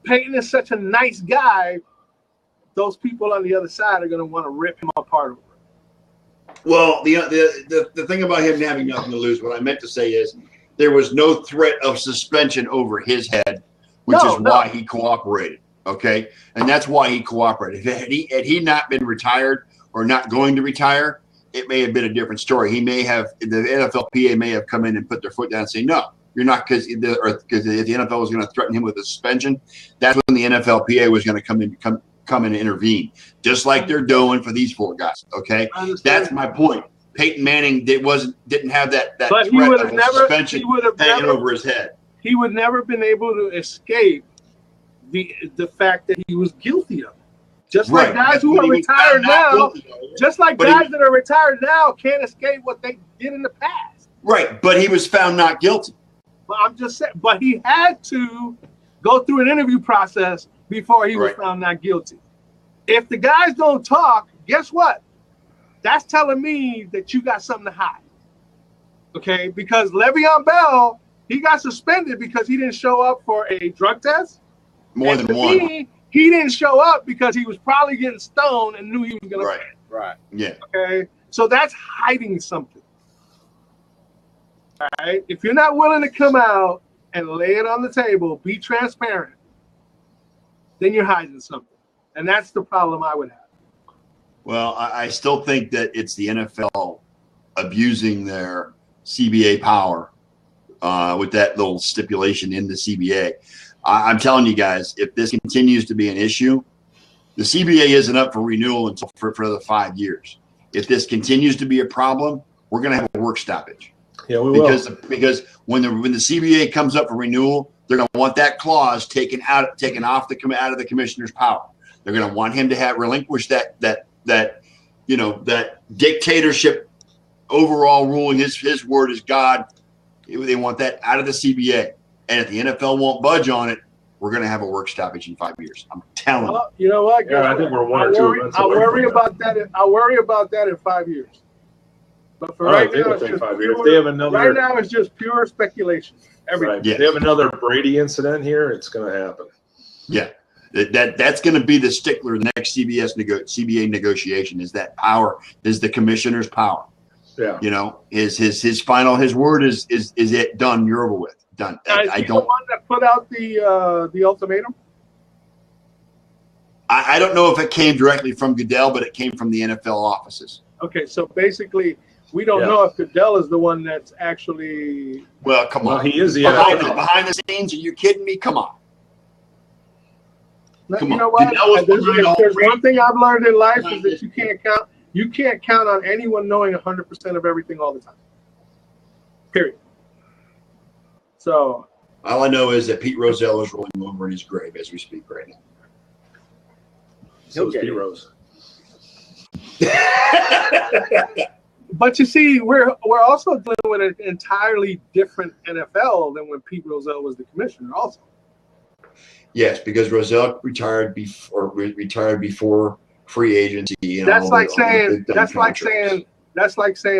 Peyton is such a nice guy, those people on the other side are going to want to rip him apart over it. Well, the thing about him having nothing to lose, what I meant to say is there was no threat of suspension over his head, which is why he cooperated. Okay, and that's why he cooperated. Had he not been retired or not going to retire, it may have been a different story. The NFLPA may have come in and put their foot down and say, no, you're not, because if the NFL was going to threaten him with a suspension, that's when the NFLPA was going to come in and intervene, just like they're doing for these 4 guys. Okay, that's my point. Peyton Manning didn't have that threat of a suspension hanging over his head. He would never been able to escape the fact that he was guilty of it. Just like guys who are retired now, guys that are retired now can't escape what they did in the past. Right, but he was found not guilty. But I'm just saying, but he had to go through an interview process before he was found not guilty. If the guys don't talk, guess what? That's telling me that you got something to hide. Okay, because Le'Veon Bell, he got suspended because he didn't show up for a drug test. More than one. He didn't show up because he was probably getting stoned and knew he was going to fail. Right. Yeah. Okay. So that's hiding something. All right. If you're not willing to come out and lay it on the table, be transparent, then you're hiding something. And that's the problem I would have. Well, I still think that it's the NFL abusing their CBA power with that little stipulation in the CBA. I'm telling you guys, if this continues to be an issue, the CBA isn't up for renewal until for the 5 years. If this continues to be a problem, we're going to have a work stoppage. Yeah, we will. Because when the CBA comes up for renewal, they're going to want that clause taken out of the commissioner's power. They're going to want him to have relinquished that dictatorship overall ruling. His word is God. They want that out of the CBA. And if the NFL won't budge on it, we're going to have a work stoppage in 5 years. I'm telling you. You know what? Yeah, I think we're one or two events I'll away worry from about that. I'll worry about that in 5 years. But for right now, it's just 5 years. If they have another, right now, it's just pure speculation. Everything. Right. If they have another Brady incident here, it's going to happen. Yeah, that's going to be the stickler in the next CBA negotiation. Is that power? Is the commissioner's power? Yeah. You know, his word is it done? You're over with. Done. Is he the one that put out the ultimatum? I don't know if it came directly from Goodell, but it came from the NFL offices. Okay, so basically, we don't know if Goodell is the one that's actually. Well, come on. He is the behind the scenes. Are you kidding me? Come on. You know what? There's one thing I've learned in life is that you can't count. You can't count on anyone knowing 100% of everything all the time. Period. So. All I know is that Pete Rozelle is rolling over in his grave as we speak right now. So is Pete Rose. But you see, we're also dealing with an entirely different NFL than when Pete Rozelle was the commissioner. Also. Yes, because Rozelle retired before free agency. That's like saying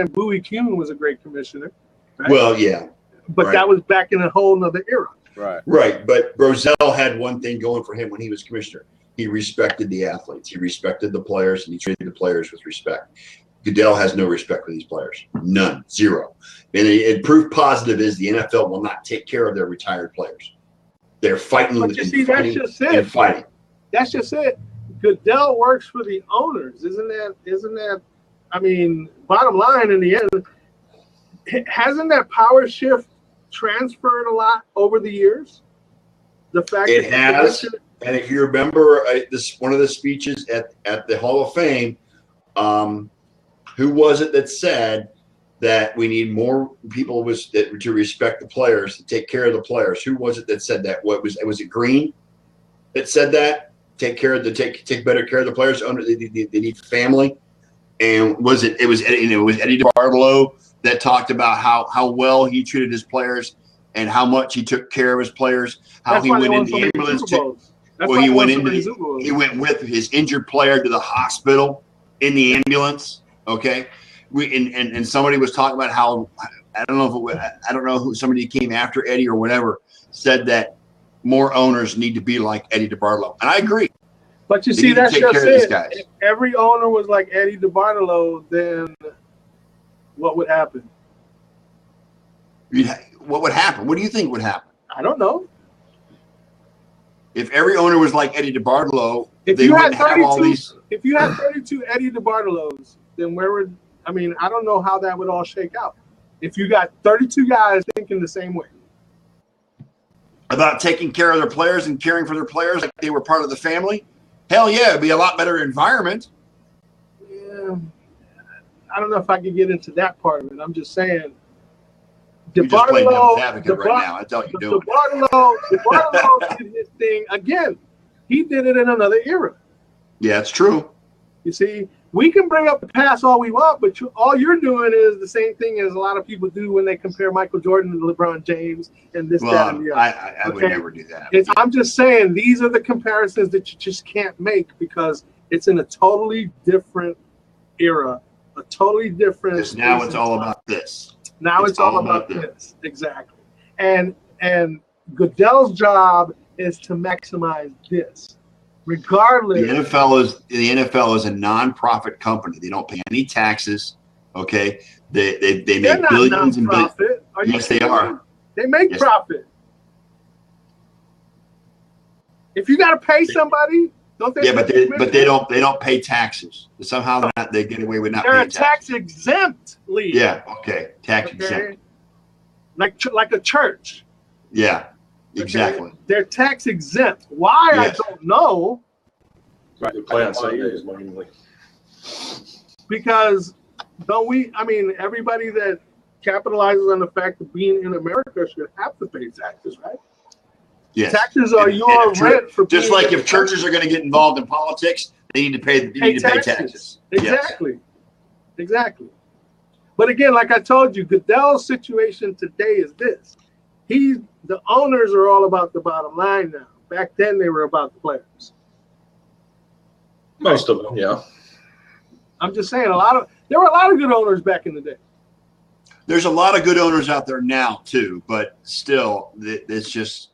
Bowie Kuhn was a great commissioner. Right? Well, yeah. But that was back in a whole nother era. Right. But Rozelle had one thing going for him when he was commissioner. He respected the athletes. He respected the players, and he treated the players with respect. Goodell has no respect for these players. None. Zero. And proof positive is the NFL will not take care of their retired players. They're fighting. But you see, that's just it. Fighting. That's just it. Goodell works for the owners. Isn't that, I mean, bottom line in the end, hasn't that power shift transferred a lot over the years? The fact it has. And if you remember one of the speeches at the Hall of Fame, who was it that said that we need more people to respect the players, to take care of the players? Who was it that said that? Was it Green that said that? Take better care of the players. They need family. And it was Eddie DeBartolo that talked about how well he treated his players and how much he took care of his players. How he went in the ambulance. He went with his injured player to the hospital in the ambulance. Okay. And somebody was talking about how I don't know who somebody came after Eddie or whatever said that more owners need to be like Eddie DeBartolo, and I agree. But you see, that's just it. If every owner was like Eddie DeBartolo, then what would happen? What would happen? What do you think would happen? I don't know. If every owner was like Eddie DeBartolo, if you had 32 Eddie DeBartolos, then where would I don't know how that would all shake out. If you got 32 guys thinking the same way about taking care of their players and caring for their players like they were part of the family, hell yeah, it'd be a lot better environment. Yeah, I don't know if I could get into that part of it. I'm just saying. You're just playing devil's advocate right now. That's all you're doing. DeBartolo did his thing again. He did it in another era. Yeah, it's true. You see, we can bring up the past all we want, but all you're doing is the same thing as a lot of people do when they compare Michael Jordan to LeBron James and this, that, and the other. I would never do that. I'm just saying these are the comparisons that you just can't make because it's in a totally different era, a totally different. Because now it's all about this. Now it's all about this. Exactly. And Goodell's job is to maximize this. Regardless. The NFL is a non-profit company. They don't pay any taxes. Okay. They make billions and billions. Yes, they are. They make profit. If you got to pay somebody, don't they? Yeah, but they don't pay taxes. Somehow they get away with not paying taxes. They're a tax exempt league. Yeah. Okay. Tax exempt. Like a church. Yeah. Exactly. Okay? They're tax exempt. Why? Yes. I don't know. Right. They play on Sundays mainly. Because everybody that capitalizes on the fact of being in America should have to pay taxes, right? Yes. Taxes are your rent for just like if churches are going to get involved in politics, they need to pay taxes. Exactly. Yes. Exactly. But again, like I told you, Goodell's situation today is this. The owners are all about the bottom line now. Back then they were about the players. Most of them, yeah. I'm just saying there were a lot of good owners back in the day. There's a lot of good owners out there now too, but still it's just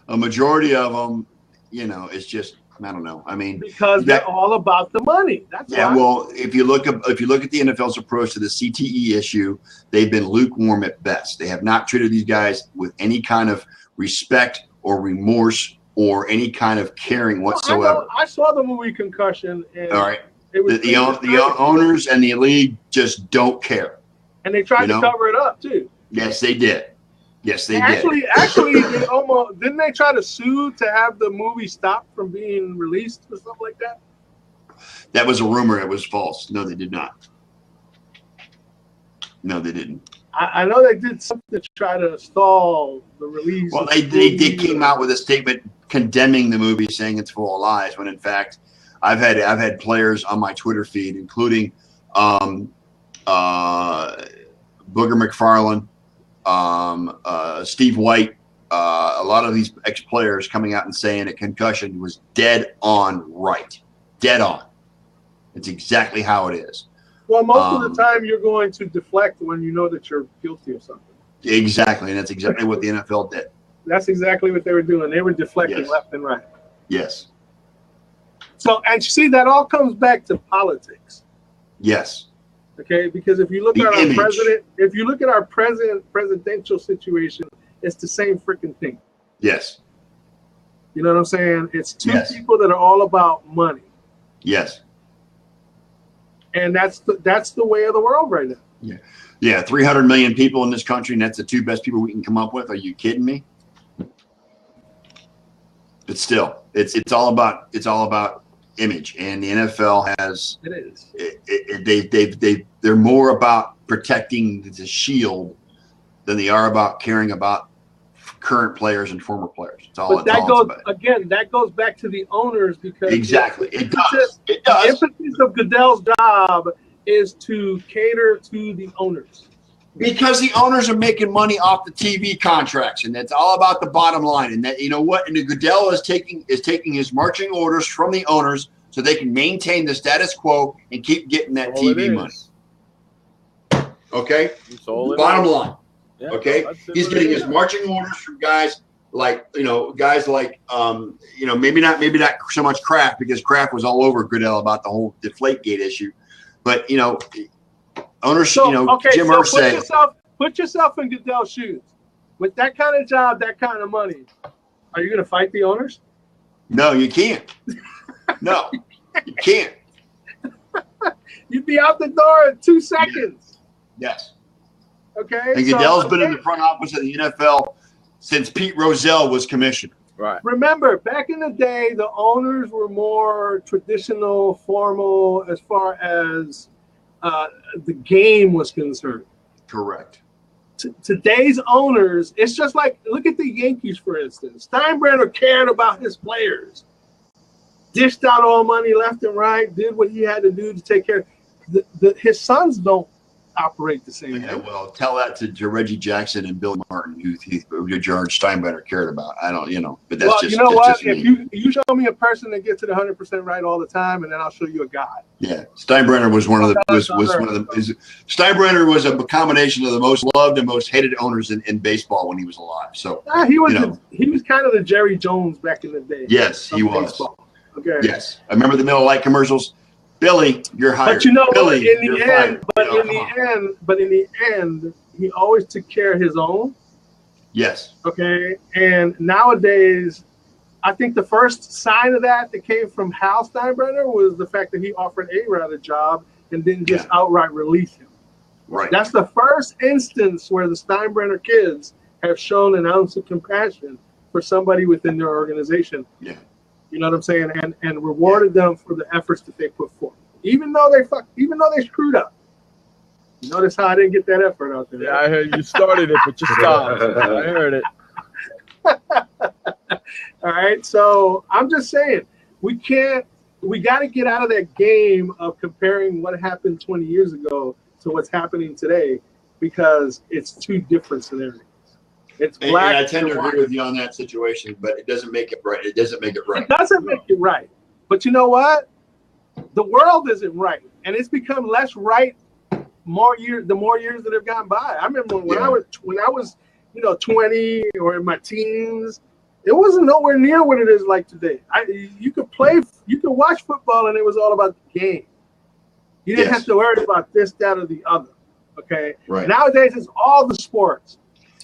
a majority of them, it's just, I don't know. Because they're all about the money. That's why. Well, if you look at the NFL's approach to the CTE issue, they've been lukewarm at best. They have not treated these guys with any kind of respect or remorse or any kind of caring whatsoever. I saw the movie Concussion. And all right. It was the owners and the league just don't care. And they tried to cover it up, too. Yes, they did. Yes, they did. Actually, they almost didn't they try to sue to have the movie stopped from being released or something like that? That was a rumor. It was false. No, they did not. No, they didn't. I know they did something to try to stall the release. Well, they came out with a statement condemning the movie, saying it's full of lies. When in fact, I've had players on my Twitter feed, including Booger McFarlane, Steve White, a lot of these ex-players coming out and saying that Concussion was dead on right. Dead on. It's exactly how it is. Well, most of the time you're going to deflect when you know that you're guilty of something. Exactly, and that's exactly what the NFL did. That's exactly what they were doing. They were deflecting left and right. Yes. So, and you see, that all comes back to politics. Yes. Okay, because if you look at our president, if you look at our presidential situation, it's the same freaking thing. Yes. You know what I'm saying? It's two people that are all about money. Yes. And that's the way of the world right now. Yeah. 300 million people in this country, and that's the two best people we can come up with. Are you kidding me? But still, it's all about image, and the NFL has. It is. They're more about protecting the shield than they are about caring about current players and former players. It's all. But that goes back to the owners, because exactly it does. It does. The emphasis of Goodell's job is to cater to the owners, because the owners are making money off the TV contracts, and that's all about the bottom line. And that, you know what, and the Goodell is taking his marching orders from the owners so they can maintain the status quo and keep getting that TV money. Okay, bottom line. Yeah, okay, he's getting his marching orders from guys like maybe not so much Kraft, because Kraft was all over Goodell about the whole Deflategate issue, but owners. Jim Irsay. Put yourself in Goodell's shoes. With that kind of job, that kind of money, are you going to fight the owners? No, you can't. No, you can't. You'd be out the door in 2 seconds. Yes. Okay. And Goodell's been in the front office of the NFL since Pete Rozelle was commissioner. Right. Remember, back in the day, the owners were more traditional, formal, as far as the game was concerned. Correct. Today's owners, it's just like, look at the Yankees, for instance. Steinbrenner cared about his players, dished out all money left and right, did what he had to do to take care. His sons don't operate the same way. Well, tell that to Reggie Jackson and Bill Martin, who George Steinbrenner cared about. I don't, but that's just. Well, you know what? If you show me a person that gets it 100% right all the time, and then I'll show you a guy. Yeah, Steinbrenner was one of the Steinbrenner was a combination of the most loved and most hated owners in baseball when he was alive. So he was kind of the Jerry Jones back in the day. Yes, he was. Baseball. Okay. Yes, I remember the Miller Lite commercials. Billy, you're hired. But you know Billy, what? In the end, he always took care of his own. Yes. Okay. And nowadays, I think the first sign of that came from Hal Steinbrenner was the fact that he offered A-Rod a job and didn't just outright release him. Right. That's the first instance where the Steinbrenner kids have shown an ounce of compassion for somebody within their organization. Yeah. You know what I'm saying? And rewarded them for the efforts that they put forth, even though they screwed up. You notice how I didn't get that effort out there? Yeah, I heard you started it, but you stopped. I heard it. All right, so I'm just saying we got to get out of that game of comparing what happened 20 years ago to what's happening today, because it's two different scenarios. It's black. And I tend to agree with you on that situation, but it doesn't make it right. It doesn't make it right. It doesn't make it right. But you know what? The world isn't right, and it's become less right the more years that have gone by. I remember when I was 20 or in my teens, it wasn't nowhere near what it is like today. You could watch football, and it was all about the game. You didn't have to worry about this, that, or the other. Okay. Right. Nowadays, it's all the sports.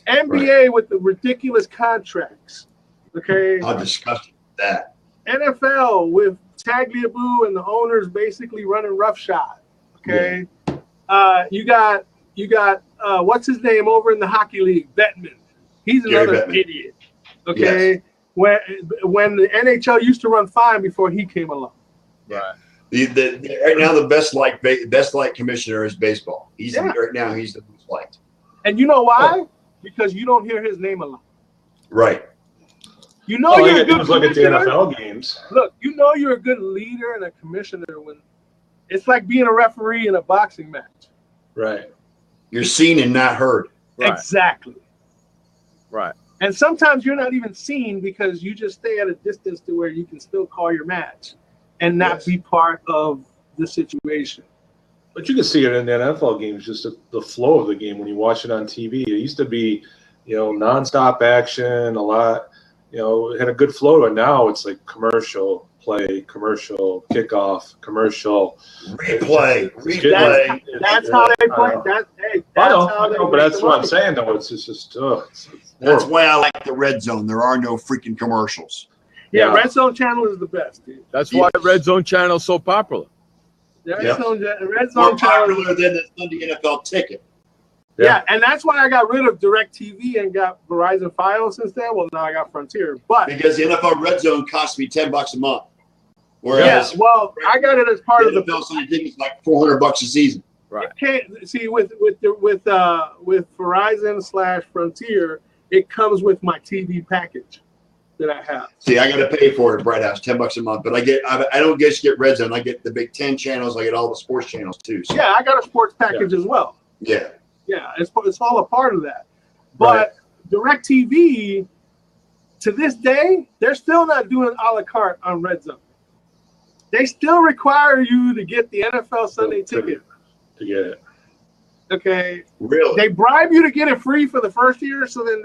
NBA with the ridiculous contracts. Okay. How disgusting is that? NFL with Tagliabue and the owners basically running roughshod. Okay. Yeah. You got what's his name over in the hockey league? Bettman. He's another idiot. Okay. Yes. When the NHL used to run fine before he came along. Right. Right now the best liked commissioner is baseball. Right now he's the most liked. And you know why? Because you don't hear his name a lot. Right. You know you're a good look at the NFL games. Look, you know you're a good leader and a commissioner when it's like being a referee in a boxing match. Right. You're seen and not heard. Right. Exactly. Right. And sometimes you're not even seen because you just stay at a distance to where you can still call your match and not be part of the situation. But you can see it in the NFL games, just the flow of the game when you watch it on TV. It used to be, nonstop action, a lot, it had a good flow. And now it's like commercial, play, commercial, kickoff, commercial. Replay. That's how they play. But that's what I'm saying, though. It's just, that's why I like the red zone. There are no freaking commercials. Yeah, Red Zone Channel is the best, dude. That's why Red Zone Channel is so popular. Red Zone More Channel popular than the Sunday NFL ticket. Yeah, and that's why I got rid of DirecTV and got Verizon Fios instead. Well, now I got Frontier, but because the NFL Red Zone costs me $10 a month, whereas I got it as part of the NFL Sunday ticket is like $400 a season. Right. See, with Verizon / Frontier, it comes with my TV package that I have. See, I got to pay for it at Bright House, $10 a month. But I don't just get Red Zone. I get the Big Ten channels. I get all the sports channels too. So. Yeah, I got a sports package as well. Yeah. Yeah, it's all a part of that. But DirecTV, to this day, they're still not doing a la carte on Red Zone. They still require you to get the NFL Sunday ticket to get it. Okay. Really? They bribe you to get it free for the first year, so then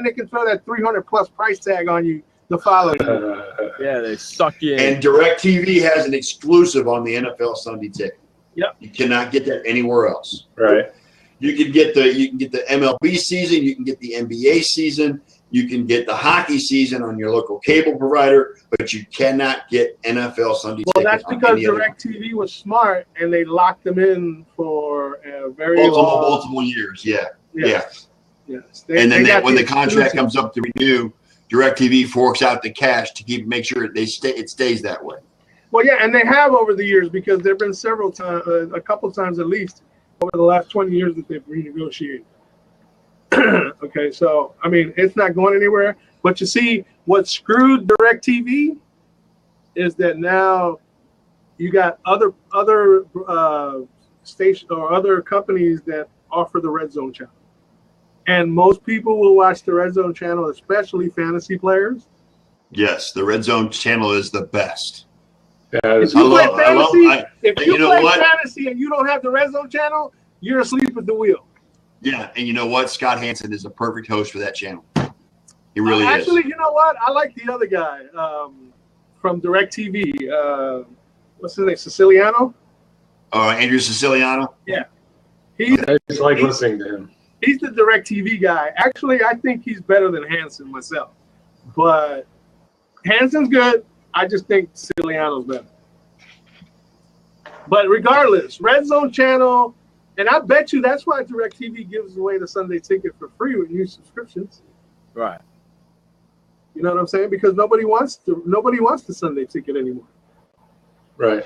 they can throw that $300+ price tag on you the following year. Yeah, they suck you in. And DirecTV has an exclusive on the NFL Sunday ticket. Yep. You cannot get that anywhere else. Right. You can get the MLB season, you can get the NBA season, you can get the hockey season on your local cable provider, but you cannot get NFL Sunday ticket. Well, that's because DirecTV was smart and they locked them in for a very multiple years. Yeah. Yes. And then when the contract comes up to renew, DirecTV forks out the cash to make sure it stays that way. Well, yeah, and they have over the years because there have been several times, a couple times at least, over the last 20 years that they've renegotiated. Okay, so, I mean, it's not going anywhere. But you see, what screwed DirecTV is that now you got other stations or other companies that offer the Red Zone channel. And most people will watch the Red Zone channel, especially fantasy players. Yes, the Red Zone channel is the best. Yeah, if you play fantasy and you don't have the Red Zone channel, you're asleep at the wheel. Yeah, and you know what? Scott Hansen is a perfect host for that channel. He really is. Actually, you know what? I like the other guy from DirecTV. What's his name? Siciliano? Andrew Siciliano? Yeah. I just like listening to him. He's the DirecTV guy. Actually, I think he's better than Hansen myself. But Hansen's good. I just think Siciliano's better. But regardless, Red Zone channel, and I bet you that's why DirecTV gives away the Sunday ticket for free with new subscriptions. Right. You know what I'm saying? Because nobody wants the Sunday ticket anymore. Right.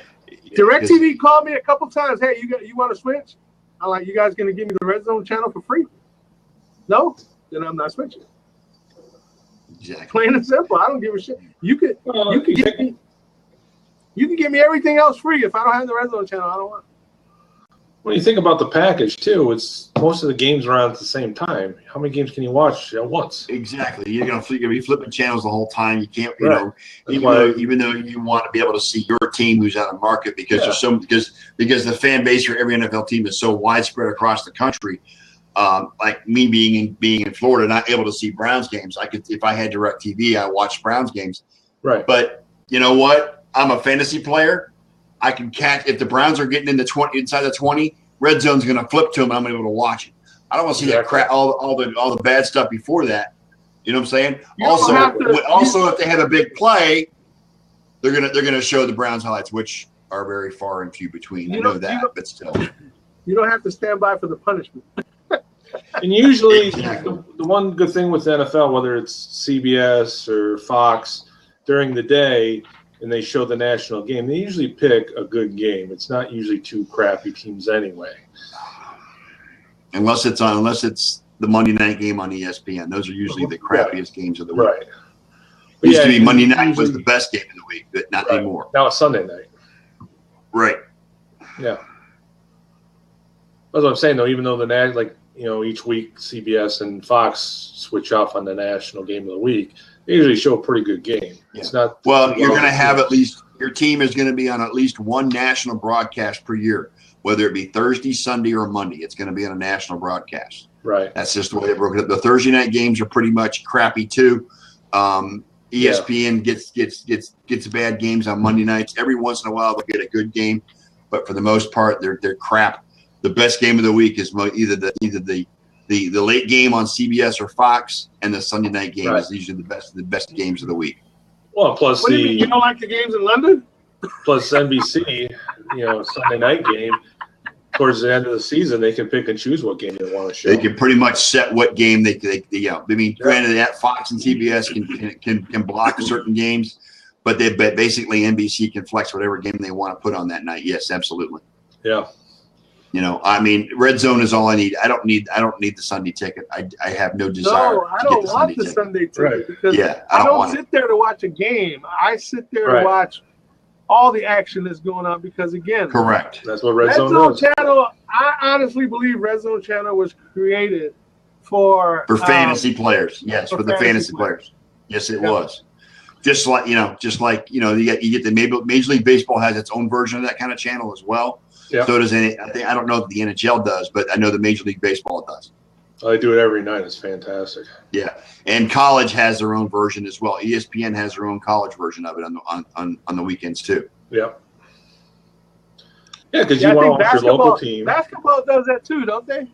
DirecTV called me a couple times. Hey, you want to switch? I'm like, you guys going to give me the Red Zone channel for free? No? Then I'm not switching. Exactly. Plain and simple. I don't give a shit. You can give me everything else free. If I don't have the Red Zone channel, I don't want it. When you think about the package too, it's most of the games are on at the same time. How many games can you watch at once? Exactly. You're gonna be flipping channels the whole time. You can't, even though you want to be able to see your team who's out of market because because the fan base for every NFL team is so widespread across the country. Like me being in Florida, not able to see Browns games. If I had DirecTV, I watch Browns games. Right. But you know what? I'm a fantasy player. I can catch if the Browns are getting in the 20 inside the 20. Red Zone's going to flip to them. And I'm able to watch it. I don't want to see that crap, all the bad stuff before that. You know what I'm saying? You don't have to- Also, if they have a big play, they're gonna show the Browns highlights, which are very far and few between. I know that, but still, You don't have to stand by for the punishment. And usually, Exactly. the one good thing with the NFL, whether it's CBS or Fox, during the day, and they show the national game, they usually pick a good game. It's not usually two crappy teams anyway. unless it's the Monday night game on ESPN. Those are usually the crappiest games of the week. Right. Used to be Monday night was the best game of the week, but not anymore. Now it's Sunday night. Right. Yeah. That's what I'm saying, though. Even though each week CBS and Fox switch off on the national game of the week, they usually show a pretty good game. Yeah. It's not. Well, you're going to have your team is going to be on at least one national broadcast per year, whether it be Thursday, Sunday, or Monday. It's going to be on a national broadcast. Right. That's just the way they broke it up. The Thursday night games are pretty much crappy too. ESPN gets bad games on Monday nights. Every once in a while they'll get a good game, but for the most part they're crap. The best game of the week is either the late game on CBS or Fox, and the Sunday night game is usually the best games of the week. Well, plus What do you mean? You don't like the games in London? Plus NBC, Sunday night game. Towards the end of the season, they can pick and choose what game they want to show. They can pretty much set what game they granted that Fox and CBS can block certain games, but basically NBC can flex whatever game they want to put on that night. Yes, absolutely. Yeah. Red Zone is all I need. I don't need the Sunday ticket. I have no desire. No, I don't want the Sunday ticket because I don't sit there to watch a game. I sit there to watch all the action that's going on because, again, correct. That's what Red Zone does. Channel. I honestly believe Red Zone Channel was created for fantasy players. Yes, for the fantasy players. Yes, it was. Just like you get the Major League Baseball has its own version of that kind of channel as well. Yeah. So does I don't know if the NHL does, but I know the Major League Baseball does. They do it every night. It's fantastic. Yeah, and college has their own version as well. ESPN has their own college version of it on the weekends too. Yeah. Yeah, because you want to watch your local team. Basketball does that too, don't they?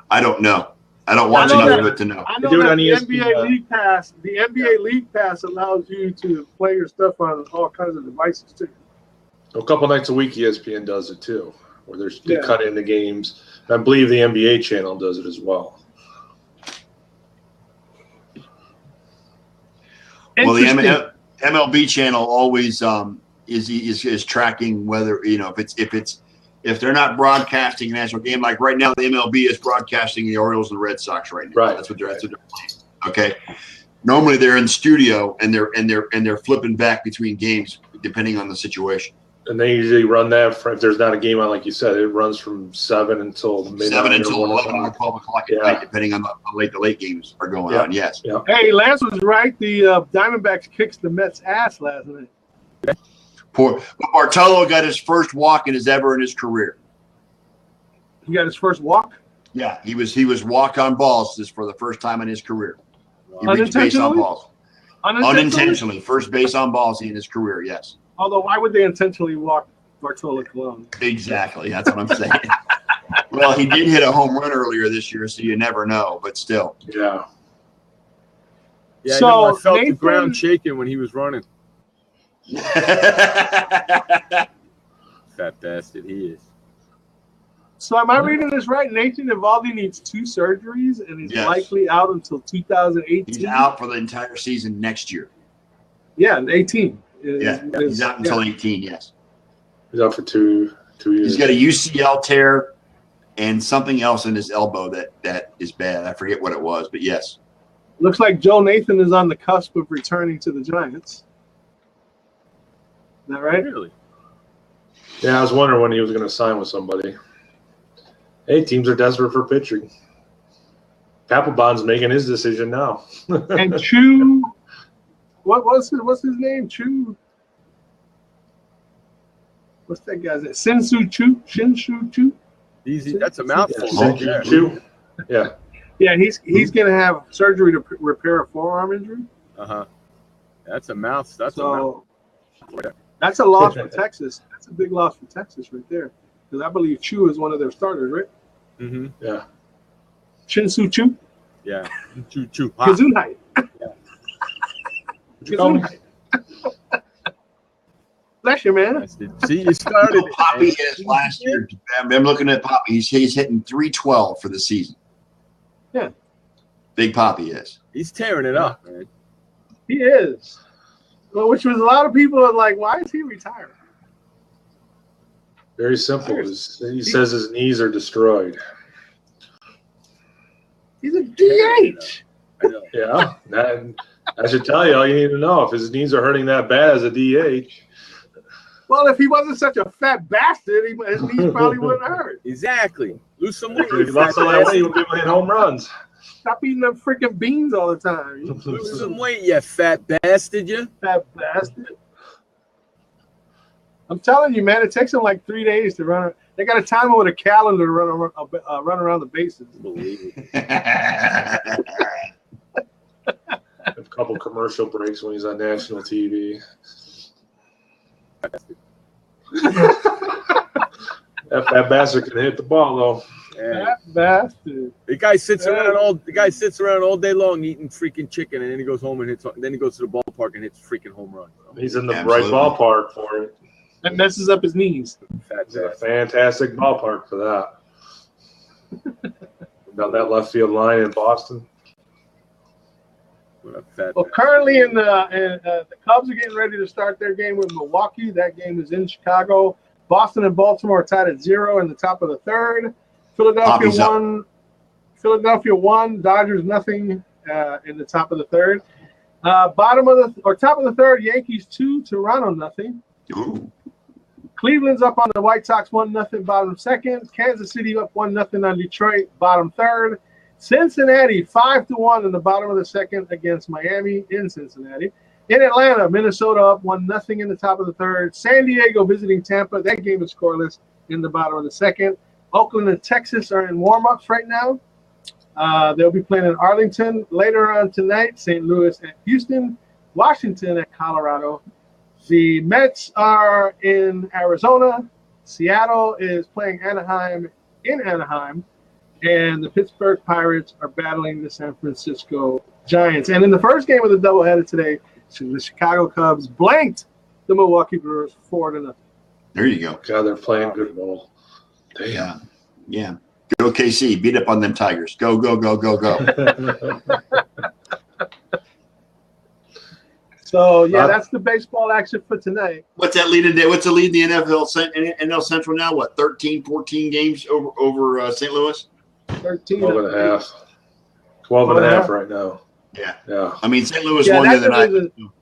I don't know. I don't watch enough of it to know. I know that the NBA League Pass. The NBA League Pass allows you to play your stuff on all kinds of devices too. A couple nights a week, ESPN does it too, where they cut in the games. I believe the NBA channel does it as well. Well, the MLB channel always is tracking whether if they're not broadcasting a national game, like right now the MLB is broadcasting the Orioles and the Red Sox right now. Right. That's what they're playing. Okay. Normally they're in studio and they're flipping back between games depending on the situation. And they usually run that if there's not a game on, like you said, it runs from 7 until midnight. 7 until 11 or 12 o'clock at night, depending on how late the late games are going on. Yes. Yeah. Hey, Lance was right. The Diamondbacks kicked the Mets' ass last night. Bartolo got his first walk in his career. He got his first walk? Yeah, he was walk on balls for the first time in his career. He reached base on balls. Unintentionally, first base on balls in his career. Yes. Although, why would they intentionally walk Bartolo Colon? Exactly. That's what I'm saying. Well, he did hit a home run earlier this year, so you never know. But still. Yeah. Yeah, so I felt the ground shaking when he was running. Fat bastard he is. So am I reading this right? Nathan Eovaldi needs 2 surgeries and he's likely out until 2018? He's out for the entire season next year. Yeah, 18. He's out until 18, yes. He's out for two years. He's got a UCL tear and something else in his elbow that is bad. I forget what it was, but yes. Looks like Joe Nathan is on the cusp of returning to the Giants. Is that right? Really? Yeah, I was wondering when he was going to sign with somebody. Hey, teams are desperate for pitching. Papelbon's making his decision now. And Chu, what's his name? Chu. What's that guy's name? Shin-Soo Chu. Easy. That's a mouthful. Chu. Yeah. Yeah, he's going to have surgery to repair a forearm injury. That's a mouth. That's a loss for Texas. That's a big loss for Texas right there. Because I believe Chu is one of their starters, right? Mm-hmm. Yeah. Shin-Soo Chu? Yeah. Choo. Gesundheit. Gesundheit. Bless you, man. See, you started. Poppy is last year. I'm looking at Poppy. He's hitting 312 for the season. Yeah. Big Poppy is. He's tearing it up, man. He is. Well, which was a lot of people are like, why is he retiring? Very simple. He says his knees are destroyed. He's a DH. I know. Yeah. I should tell you all you need to know. If his knees are hurting that bad as a DH. Well, if he wasn't such a fat bastard, his knees probably wouldn't hurt. Exactly. Lose some weight. If he lost all that weight, he would be hitting home runs. Stop eating them freaking beans all the time. Lose some weight, you fat bastard, you. Fat bastard. I'm telling you, man, it takes them like 3 days to run. They got a timer with a calendar to run around the bases. A couple commercial breaks when he's on national TV. that bastard can hit the ball though. That bastard. The guy sits around all day long eating freaking chicken, and then he goes home and hits. Then he goes to the ballpark and hits freaking home run. He's in the right ballpark for it. That messes up his knees. It's a fantastic ballpark for that. Down that left field line in Boston. Well, currently the Cubs are getting ready to start their game with Milwaukee. That game is in Chicago. Boston and Baltimore are tied at 0 in the top of the third. Philadelphia won. Dodgers nothing in the top of the third. Top of the third, Yankees 2, Toronto nothing. Ooh. Cleveland's up on the White Sox 1-0, bottom second. Kansas City up 1-0 on Detroit, bottom third. Cincinnati 5-1 in the bottom of the second against Miami in Cincinnati. In Atlanta, Minnesota up 1-0 in the top of the third. San Diego visiting Tampa. That game is scoreless in the bottom of the second. Oakland and Texas are in warm-ups right now. They'll be playing in Arlington later on tonight. St. Louis at Houston. Washington at Colorado. The Mets are in Arizona. Seattle is playing Anaheim in Anaheim. And the Pittsburgh Pirates are battling the San Francisco Giants. And in the first game of the doubleheader today, the Chicago Cubs blanked the Milwaukee Brewers 4-0. There you go. God, they're playing good ball. Yeah. Go KC. Beat up on them Tigers. Go. So, yeah, that's the baseball action for tonight. What's that lead today? What's the lead in the NL Central now? What, 13, 14 games over St. Louis? 13. 12 and a half. 12 and a half right now. Yeah. I mean, St. Louis won the other night.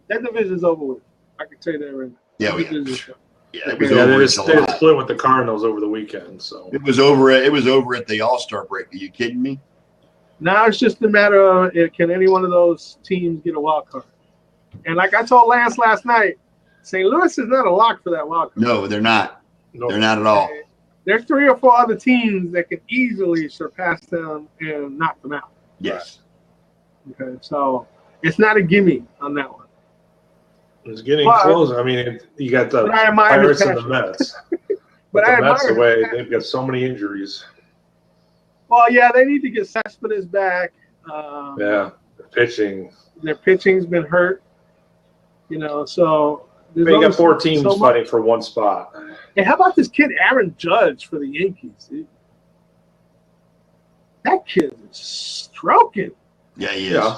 That division's over with. I can tell you that right now. Yeah, it was They over. just split with the Cardinals over the weekend. So it was over at the All-Star break. Are you kidding me? Now it's just a matter of can any one of those teams get a wild card? And like I told Lance last night, St. Louis is not a lock for that wild card. No, they're not. No. They're not at all. There's 3 or 4 other teams that can easily surpass them and knock them out. Yes. Okay, so it's not a gimme on that one. It's getting close. I mean, you got the Pirates and the Mets. But the Mets away, they've got so many injuries. Well, yeah, they need to get Cespedes back. The pitching. Their pitching's been hurt. So they got 4 teams fighting for one spot. Hey, how about this kid Aaron Judge for the Yankees? That kid is stroking. Yeah, he is. Yeah.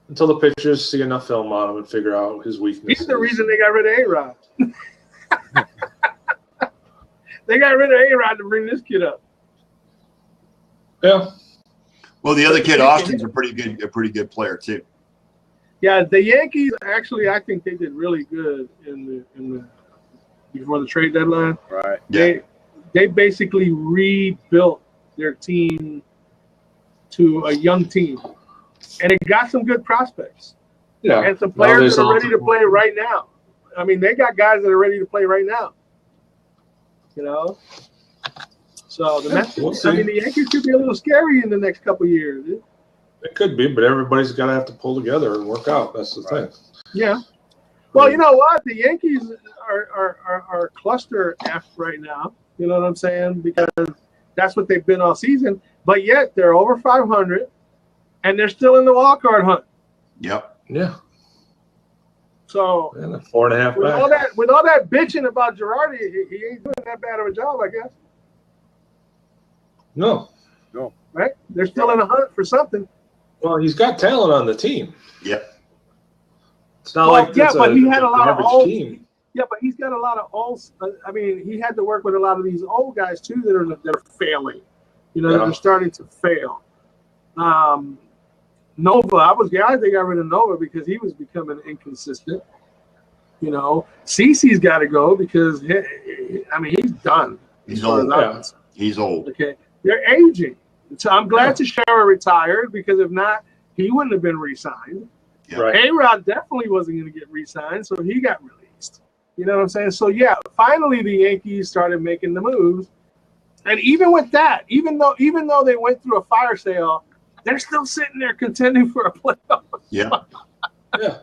Until the pitchers see enough film on him and figure out his weaknesses. He's the reason they got rid of A-Rod. They got rid of A-Rod to bring this kid up. Yeah. Well, the other kid, Austin's a pretty good player too. Yeah, the Yankees actually, I think they did really good in the before the trade deadline. Right. Yeah. They basically rebuilt their team to a young team, and it got some good prospects. Yeah. And some players that are ready to play right now. I mean, they got guys that are ready to play right now. So the Mets, the Yankees could be a little scary in the next couple of years. It could be, but everybody's got to have to pull together and work out. That's the thing. Yeah. Well, you know what? The Yankees are cluster F right now. You know what I'm saying? Because that's what they've been all season. But yet they're over 500. and they're still in the wild card hunt. Yep. Yeah. So And a 4.5 back. with all that bitching about Girardi, he ain't doing that bad of a job, I guess. No. Right? They're still in a hunt for something. Well, he's got talent on the team. Yep. It's not like yeah, but he had a lot of old team. Yeah, but he's got a lot of old. I mean, he had to work with a lot of these old guys too that are failing. You know, they're starting to fail. Nova, I think I got rid of Nova because he was becoming inconsistent. You know, Cece's got to go because he's done. He's old. Yeah. He's old. Okay, they're aging. So I'm glad Teixeira retired because if not, he wouldn't have been re-signed. Yeah. Right. A-Rod definitely wasn't going to get re-signed, so he got released. You know what I'm saying? So yeah, finally the Yankees started making the moves, and even with that, even though they went through a fire sale, they're still sitting there contending for a playoff. Yeah. Yeah.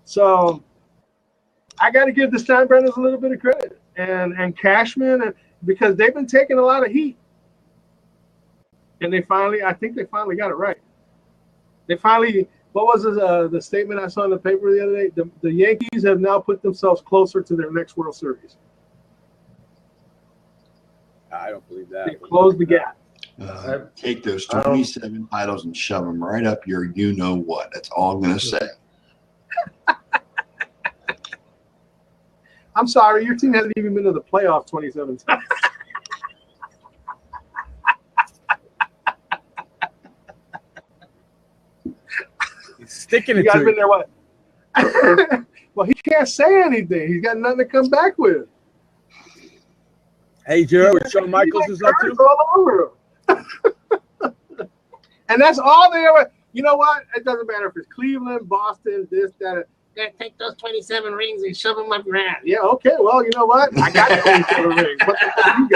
So I got to give the Steinbrenners a little bit of credit, and Cashman, because they've been taking a lot of heat, and I think they finally got it right. What was the statement I saw in the paper the other day? The Yankees have now put themselves closer to their next World Series. I don't believe that. They closed the gap. Take those 27 titles and shove them right up your you-know-what. That's all I'm going to say. I'm sorry, your team hasn't even been to the playoff 27 times. Sticking You it guys to been you. there what? Well, he can't say anything. He's got nothing to come back with. Hey, Jared, what Shawn Michaels is up to? All over him. And that's all they ever. You know what? It doesn't matter if it's Cleveland, Boston, this, that. Take those 27 rings and shove them up your ass. Yeah, okay. Well, you know what? I got 27 rings. What the hell you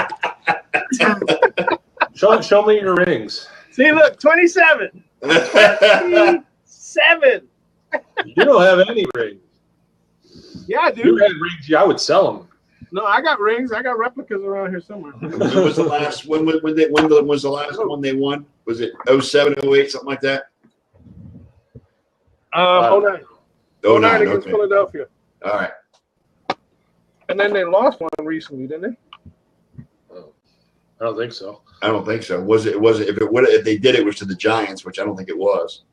got? Show me your rings. See, look, 27. 27. You don't have any rings. Yeah, I do. You had rings. Yeah, I would sell them. No, I got rings. I got replicas around here somewhere. When was the last? When was the last one they won? Was it 07, 08, something like that? 09. 09 against okay. Philadelphia. All right. And then they lost one recently, didn't they? I don't think so. I don't think so. Was it? If they did, it was to the Giants, which I don't think it was.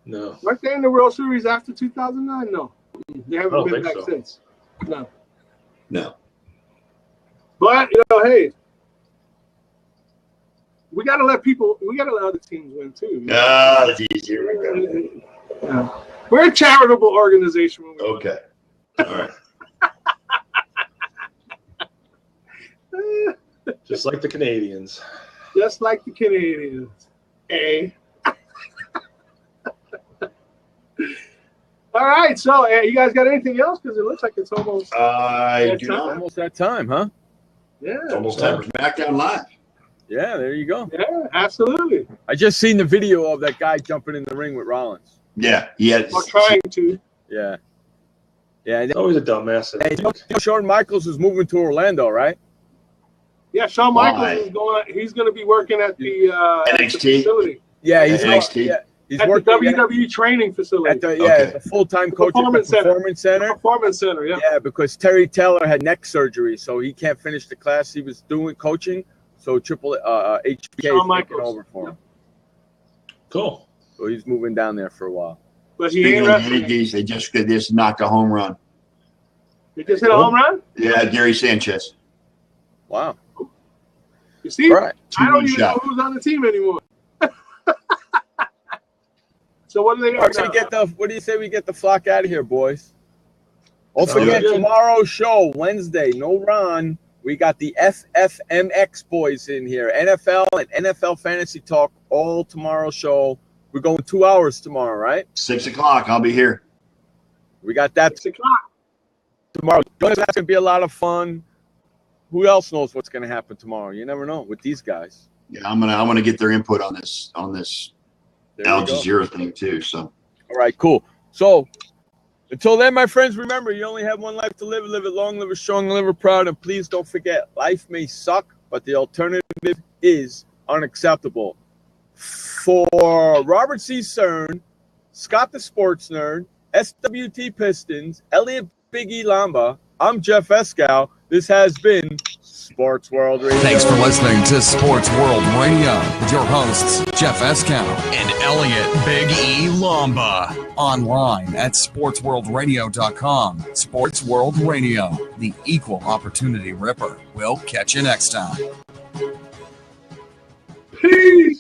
No. Weren't they in the World Series after 2009? No. They haven't been back since. No. No. But, hey, we got to let other teams win, too. Ah, geez, here we go. Yeah. We're a charitable organization. Okay. All right. Just like the Canadians. Just like the Canadians. Hey. All right. So, you guys got anything else? Because it looks like it's almost. Almost that time, huh? Yeah. It's almost time for SmackDown Live. Yeah, there you go. Yeah, absolutely. I just seen the video of that guy jumping in the ring with Rollins. Yeah, he had. Or trying to. Yeah. Yeah. He's always a dumbass. Hey, Shawn Michaels is moving to Orlando, right? Yeah, Shawn Michaels is going. He's going to be working at the NXT facility. Yeah, he's NXT. Yeah, he's at working the WWE training facility. at the full-time coach at the Performance Center. Performance Center, yeah. Yeah, because Terry Taylor had neck surgery, so he can't finish the class he was doing coaching. So HBK is taking over for him. Cool. So he's moving down there for a while. But he Speaking ain't of wrestling. Yankees, they just knocked a home run. He just hit a home run? Yeah, Gary Sanchez. Wow. You see? All right. I don't even shot. know who's on the team anymore. So what do they What got? do you say we get the flock out of here, boys? Don't Sounds forget good. tomorrow's show, Wednesday, no Ron. We got the FFMX boys in here. NFL and NFL fantasy talk all tomorrow's show. We're going 2 hours tomorrow, right? 6 o'clock. I'll be here. We got that 6 o'clock. tomorrow. That's going to be a lot of fun. Who else knows what's going to happen tomorrow? You never know with these guys. Yeah, I'm gonna get their input on this There Al you go. Jazeera thing too. So All right, cool. So until then, my friends, remember, you only have one life to live. Live it long, live it strong, live it proud. And please don't forget, life may suck, but the alternative is unacceptable. For Robert C. Cern, Scott the Sports Nerd, SWT Pistons, Elliot Big E Lamba, I'm Jeff Escow. This has been Sports World Radio. Thanks for listening to Sports World Radio with your hosts, Jeff Escow and Elliot Big E Lamba. Online at sportsworldradio.com. Sports World Radio, the equal opportunity ripper. We'll catch you next time. Peace.